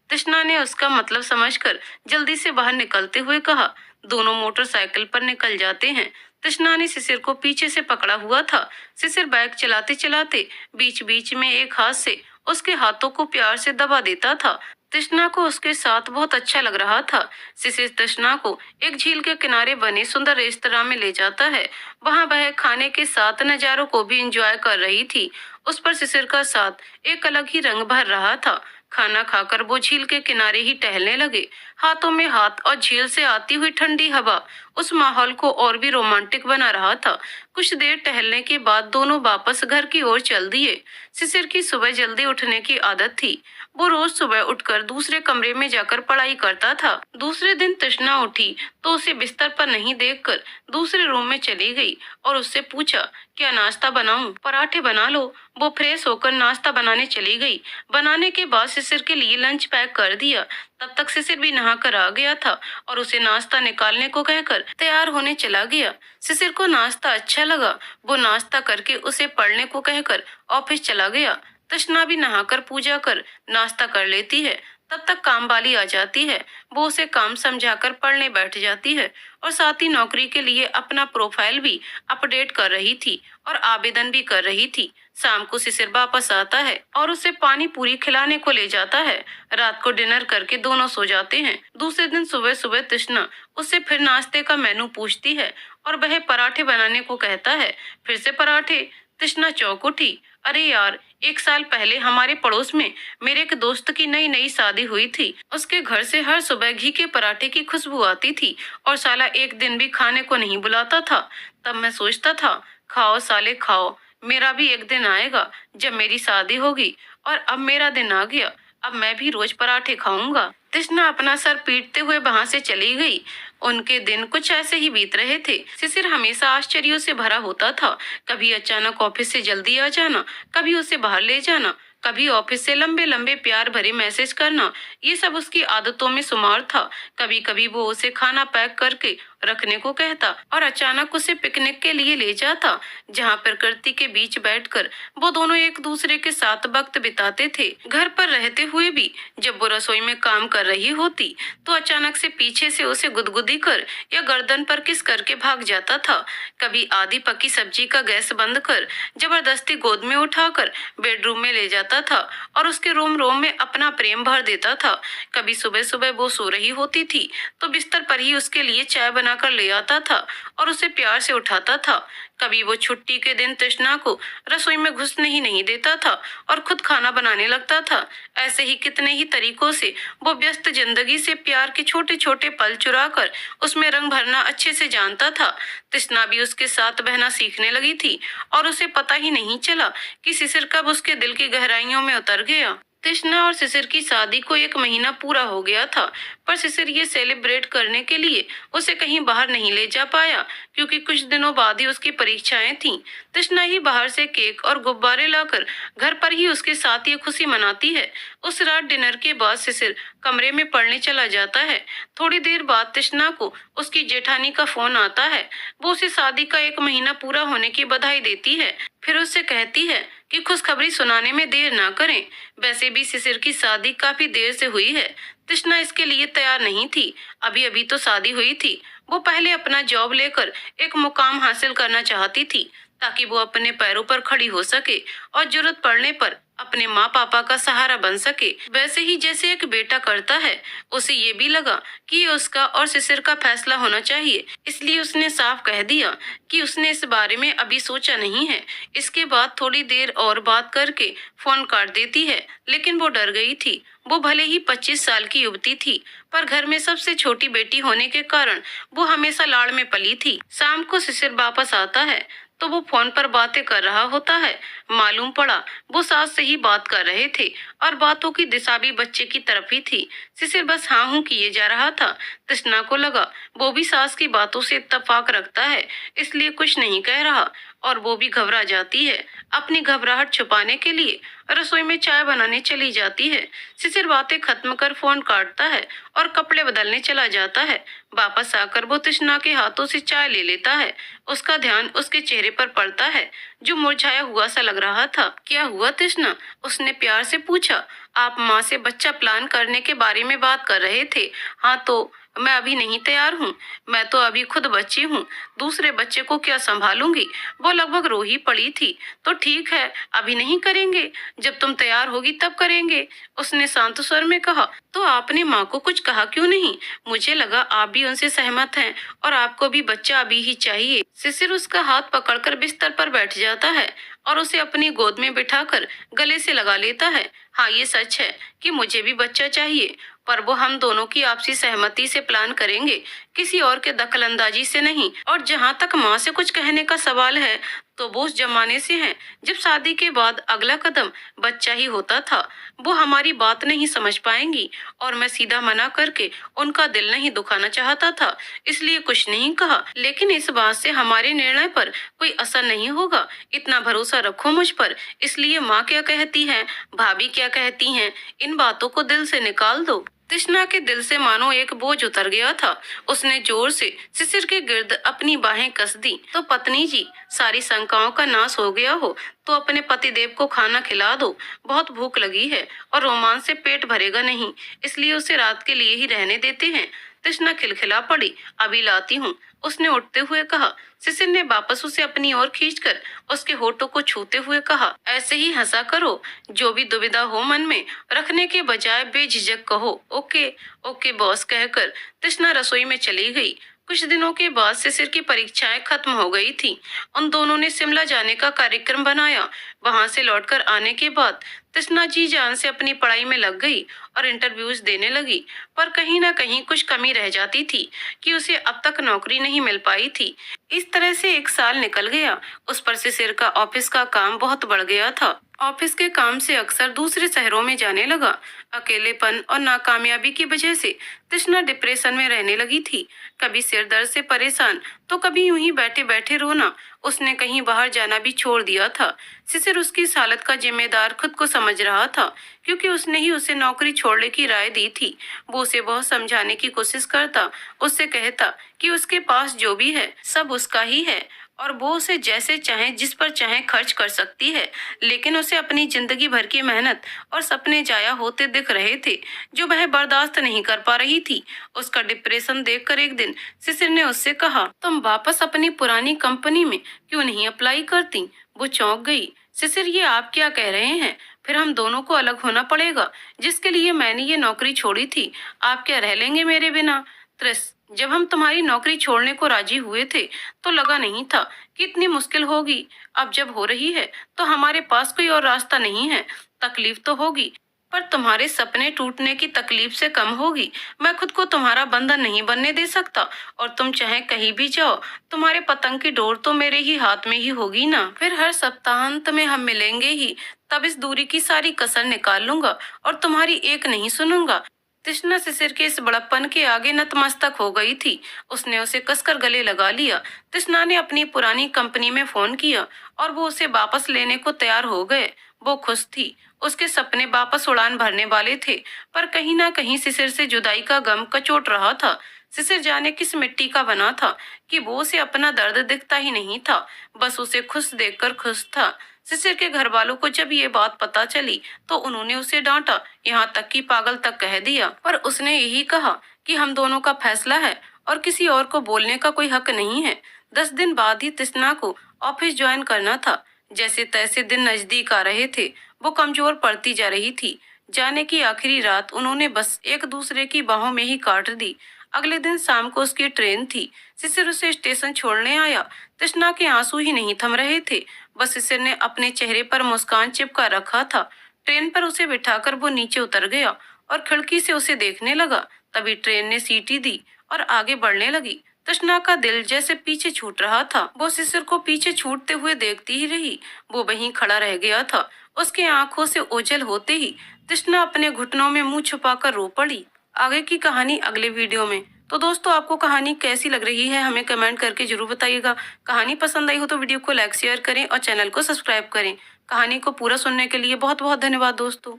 Speaker 1: तृष्णा ने उसका मतलब समझकर जल्दी से बाहर निकलते हुए कहा। दोनों मोटरसाइकिल पर निकल जाते हैं। तृष्णा ने शिशिर को पीछे से पकड़ा हुआ था। शिशिर बाइक चलाते चलाते बीच बीच में एक हाथ से उसके हाथों को प्यार से दबा देता था। तृष्णा को उसके साथ बहुत अच्छा लग रहा था। शिशिर तृष्णा को एक झील के किनारे बने सुंदर रेस्तरां में ले जाता है। वहां वह खाने के साथ नजारों को भी एंजॉय कर रही थी। उस पर शिशिर का साथ एक अलग ही रंग भर रहा था। खाना खाकर वो झील के किनारे ही टहलने लगे, हाथों में हाथ और झील से आती हुई ठंडी हवा उस माहौल को और भी रोमांटिक बना रहा था। कुछ देर टहलने के बाद दोनों वापस घर की ओर चल दिए। शिशिर की सुबह जल्दी उठने की आदत थी। वो रोज सुबह उठकर दूसरे कमरे में जाकर पढ़ाई करता था। दूसरे दिन तृष्णा उठी तो उसे बिस्तर पर नहीं देखकर दूसरे रूम में चली गई और उससे पूछा, क्या नाश्ता बनाऊं? पराठे बना लो। वो फ्रेश होकर नाश्ता बनाने चली गई। बनाने के बाद शिशिर के लिए लंच पैक कर दिया। तब तक शिशिर भी नहाकर आ गया था और उसे नाश्ता निकालने को कहकर तैयार होने चला गया। शिशिर को नाश्ता अच्छा लगा। वो नाश्ता करके उसे पढ़ने को कहकर ऑफिस चला गया। तृष्णा भी नहाकर पूजा कर नाश्ता कर लेती है। तब तक काम वाली आ जाती है। वो उसे काम समझाकर पढ़ने बैठ जाती है और साथ ही नौकरी के लिए अपना प्रोफाइल भी अपडेट कर रही थी और आवेदन भी कर रही थी। शाम को शिशिर वापस आता है और उसे पानी पूरी खिलाने को ले जाता है। रात को डिनर करके दोनों सो जाते हैं। दूसरे दिन सुबह सुबह तृष्णा उससे फिर नाश्ते का मेनू पूछती है और वह पराठे बनाने को कहता है। फिर से पराठे? तृष्णा चौंक उठी। अरे यार, 1 साल पहले हमारे पड़ोस में मेरे एक दोस्त की नई नई शादी हुई थी। उसके घर से हर सुबह घी के पराठे की खुशबू आती थी और साला एक दिन भी खाने को नहीं बुलाता था। तब मैं सोचता था, खाओ साले खाओ, मेरा भी एक दिन आएगा जब मेरी शादी होगी। और अब मेरा दिन आ गया, अब मैं भी रोज पराठे खाऊंगा। तृष्णा अपना सर पीटते हुए वहां से चली गई। उनके दिन कुछ ऐसे ही बीत रहे थे। शिशिर हमेशा आश्चर्यों से भरा होता था। कभी अचानक ऑफिस से जल्दी आ जाना, कभी उसे बाहर ले जाना, कभी ऑफिस से लंबे लंबे प्यार भरे मैसेज करना, ये सब उसकी आदतों में शुमार था। कभी कभी वो उसे खाना पैक करके रखने को कहता और अचानक उसे पिकनिक के लिए ले जाता, जहाँ प्रकृति के बीच बैठकर वो दोनों एक दूसरे के साथ वक्त बिताते थे। घर पर रहते हुए भी जब वो रसोई में काम कर रही होती तो अचानक से पीछे से उसे गुदगुदी कर या गर्दन पर किस करके भाग जाता था। कभी आधी पकी सब्जी का गैस बंद कर जबरदस्ती गोद में उठाकर बेडरूम में ले जाता था और उसके रोम रोम में अपना प्रेम भर देता था। कभी सुबह सुबह वो सो रही होती थी तो बिस्तर पर ही उसके लिए चाय बनाकर ले आता था और उसे प्यार से उठाता था। कभी वो छुट्टी के दिन तृष्णा को रसोई में घुसने ही नहीं देता था और खुद खाना बनाने लगता था। ऐसे ही कितने ही तरीकों से वो व्यस्त जिंदगी से प्यार के छोटे छोटे पल चुरा कर उसमें रंग भरना अच्छे से जानता था। तृष्णा भी उसके साथ बहना सीखने लगी थी और उसे पता ही नहीं चला कि शिशिर कब उसके दिल की गहराइयों में उतर गया। तृष्णा और शिशिर की शादी को 1 महीना पूरा हो गया था, पर शिशिर ये सेलिब्रेट करने के लिए उसे कहीं बाहर नहीं ले जा पाया, क्योंकि कुछ दिनों बाद ही उसकी परीक्षाएं थीं। तृष्णा ही बाहर से केक और गुब्बारे लाकर घर पर ही उसके साथ ये खुशी मनाती है। उस रात डिनर के बाद शिशिर कमरे में पढ़ने चला जाता है। थोड़ी देर बाद तृष्णा को उसकी जेठानी का फोन आता है। वो उसे शादी का 1 महीना पूरा होने की बधाई देती है। फिर उससे कहती है कि खुशखबरी सुनाने में देर ना करें। वैसे भी शिशिर की शादी काफी देर से हुई है। तृष्णा इसके लिए तैयार नहीं थी। अभी अभी तो शादी हुई थी। वो पहले अपना जॉब लेकर एक मुकाम हासिल करना चाहती थी, ताकि वो अपने पैरों पर खड़ी हो सके और जरूरत पड़ने पर अपने माँ पापा का सहारा बन सके, वैसे ही जैसे एक बेटा करता है। उसे ये भी लगा कि ये उसका और शिशिर का फैसला होना चाहिए, इसलिए उसने साफ कह दिया कि उसने इस बारे में अभी सोचा नहीं है। इसके बाद थोड़ी देर और बात करके फोन काट देती है, लेकिन वो डर गई थी। वो भले ही 25 साल की युवती थी, पर घर में सबसे छोटी बेटी होने के कारण वो हमेशा लाड़ में पली थी। शाम को शिशिर वापस आता है तो वो फोन पर बातें कर रहा होता है। मालूम पड़ा वो सास से ही बात कर रहे थे और बातों की दिशा भी बच्चे की तरफ ही थी। शिशिर बस हाँ हूँ किए जा रहा था। तृष्णा को लगा वो भी सास की बातों से इत्तेफाक रखता है, इसलिए कुछ नहीं कह रहा, और वो भी घबरा जाती है। अपनी घबराहट छुपाने के लिए रसोई में चाय बनाने चली जाती है। शिशिर बातें खत्म कर फोन काटता है और कपड़े बदलने चला जाता है। वापस आकर वो तृष्णा के हाथों से चाय ले लेता है। उसका ध्यान उसके चेहरे पर पड़ता है, जो मुरझाया हुआ सा लग रहा था। क्या हुआ तृष्णा? उसने प्यार से पूछा। आप माँ से बच्चा प्लान करने के बारे में बात कर रहे थे। हाँ, तो मैं अभी नहीं तैयार हूँ। मैं तो अभी खुद बच्ची हूँ, दूसरे बच्चे को क्या संभालूंगी। वो लगभग रो ही पड़ी थी। तो ठीक है, अभी नहीं करेंगे, जब तुम तैयार होगी तब करेंगे, उसने शांत स्वर में कहा। तो आपने माँ को कुछ कहा क्यों नहीं? मुझे लगा आप भी उनसे सहमत हैं और आपको भी बच्चा अभी ही चाहिए। शिशिर उसका हाथ पकड़कर बिस्तर पर बैठ जाता है और उसे अपनी गोद में बिठाकर गले से लगा लेता है। हाँ, ये सच है कि मुझे भी बच्चा चाहिए, पर वो हम दोनों की आपसी सहमति से प्लान करेंगे, किसी और के दखलंदाजी से नहीं। और जहाँ तक माँ से कुछ कहने का सवाल है, तो वो उस जमाने से हैं जब शादी के बाद अगला कदम बच्चा ही होता था। वो हमारी बात नहीं समझ पाएंगी और मैं सीधा मना करके उनका दिल नहीं दुखाना चाहता था, इसलिए कुछ नहीं कहा। लेकिन इस बात से हमारे निर्णय पर कोई असर नहीं होगा, इतना भरोसा रखो मुझ पर। इसलिए माँ क्या कहती है, भाभी क्या कहती हैं, इन बातों को दिल से निकाल दो। तृष्णा के दिल से मानो एक बोझ उतर गया था। उसने जोर से शिशिर के गिर्द अपनी बाहें कस दी। तो पत्नी जी, सारी शंकाओं का नाश हो गया हो तो अपने पतिदेव को खाना खिला दो। बहुत भूख लगी है और रोमांस से पेट भरेगा नहीं, इसलिए उसे रात के लिए ही रहने देते हैं। तृष्णा खिलखिला पड़ी। अभी लाती हूँ, उसने उठते हुए कहा। शिशिर ने वापस उसे अपनी ओर खींचकर उसके होठों को छूते हुए कहा, ऐसे ही हंसा करो, जो भी दुविधा हो मन में रखने के बजाय बेझिझक कहो। ओके ओके बॉस, कहकर तृष्णा रसोई में चली गई। कुछ दिनों के बाद शिशिर की परीक्षाएं खत्म हो गई थी। उन दोनों ने शिमला जाने का कार्यक्रम बनाया। वहां से लौटकर आने के बाद तृष्णा जी जान से अपनी पढ़ाई में लग गई और इंटरव्यूज देने लगी, पर कहीं ना कहीं कुछ कमी रह जाती थी कि उसे अब तक नौकरी नहीं मिल पाई थी। इस तरह से 1 साल निकल गया। उस पर शिशिर का ऑफिस का काम बहुत बढ़ गया था। ऑफिस के काम से अक्सर दूसरे शहरों में जाने लगा। अकेलेपन और नाकामयाबी की वजह से तृष्णा डिप्रेशन में रहने लगी थी। कभी सिर दर्द से परेशान, तो कभी यूं ही बैठे बैठे रोना। उसने कहीं बाहर जाना भी छोड़ दिया था। शिशिर उसकी इस हालत का जिम्मेदार खुद को समझ रहा था, क्योंकि उसने ही उसे नौकरी छोड़ने की राय दी थी। वो उसे बहुत समझाने की कोशिश करता, उससे कहता कि उसके पास जो भी है सब उसका ही है और वो उसे जैसे चाहे जिस पर चाहे खर्च कर सकती है। लेकिन उसे अपनी जिंदगी भर की मेहनत और सपने जाया होते दिख रहे थे, जो वह बर्दाश्त नहीं कर पा रही थी। उसका डिप्रेशन देखकर एक दिन शिशिर ने उससे कहा, तुम वापस अपनी पुरानी कंपनी में क्यों नहीं अप्लाई करती? वो चौंक गई। शिशिर, ये आप क्या कह रहे हैं? फिर हम दोनों को अलग होना पड़ेगा, जिसके लिए मैंने ये नौकरी छोड़ी थी। आप क्या रह लेंगे मेरे बिना? त्रिस, जब हम तुम्हारी नौकरी छोड़ने को राजी हुए थे तो लगा नहीं था कि इतनी मुश्किल होगी। अब जब हो रही है तो हमारे पास कोई और रास्ता नहीं है। तकलीफ तो होगी, पर तुम्हारे सपने टूटने की तकलीफ से कम होगी। मैं खुद को तुम्हारा बंधन नहीं बनने दे सकता, और तुम चाहे कहीं भी जाओ, तुम्हारे पतंग की डोर तो मेरे ही हाथ में ही होगी ना। फिर हर सप्ताहांत में हम मिलेंगे ही, तब इस दूरी की सारी कसर निकाल लूंगा और तुम्हारी एक नहीं सुनूंगा। तृष्णा शिशिर के इस बड़प्पन के आगे नतमस्तक हो गई थी। उसने उसे कसकर गले लगा लिया। तृष्णा ने अपनी पुरानी कंपनी में फोन किया और वो उसे वापस लेने को तैयार हो गए। वो खुश थी। उसके सपने वापस उड़ान भरने वाले थे, पर कहीं ना कहीं शिशिर से जुदाई का गम कचोट रहा था। शिशिर जाने किस मिट्टी का बना था कि वो उसे अपना दर्द दिखता ही नहीं था, बस उसे खुश देखकर खुश था। शिशिर के घर वालों को जब ये बात पता चली तो उन्होंने उसे डांटा, यहाँ तक कि पागल तक कह दिया। पर उसने यही कहा कि हम दोनों का फैसला है और किसी और को बोलने का कोई हक नहीं है। 10 दिन बाद ही तृष्णा को ऑफिस ज्वाइन करना था। जैसे तैसे दिन नजदीक आ रहे थे, वो कमजोर पड़ती जा रही थी। जाने की आखिरी रात उन्होंने बस एक दूसरे की बाहों में ही काट दी। अगले दिन शाम को उसकी ट्रेन थी। शिशिर उसे स्टेशन छोड़ने आया। तृष्णा के आंसू ही नहीं थम रहे थे, बस शिशिर ने अपने चेहरे पर मुस्कान चिपका रखा था। ट्रेन पर उसे बिठाकर वो नीचे उतर गया और खिड़की से उसे देखने लगा। तभी ट्रेन ने सीटी दी और आगे बढ़ने लगी। तृष्णा का दिल जैसे पीछे छूट रहा था। वो शिशिर को पीछे छूटते हुए देखती ही रही। वो वहीं खड़ा रह गया था। उसके आंखों से ओझल होते ही तृष्णा अपने घुटनों में मुंह छुपाकर रो पड़ी। आगे की कहानी अगले वीडियो में। तो दोस्तों, आपको कहानी कैसी लग रही है हमें कमेंट करके जरूर बताइएगा। कहानी पसंद आई हो तो वीडियो को लाइक शेयर करें और चैनल को सब्सक्राइब करें। कहानी को पूरा सुनने के लिए बहुत बहुत धन्यवाद दोस्तों।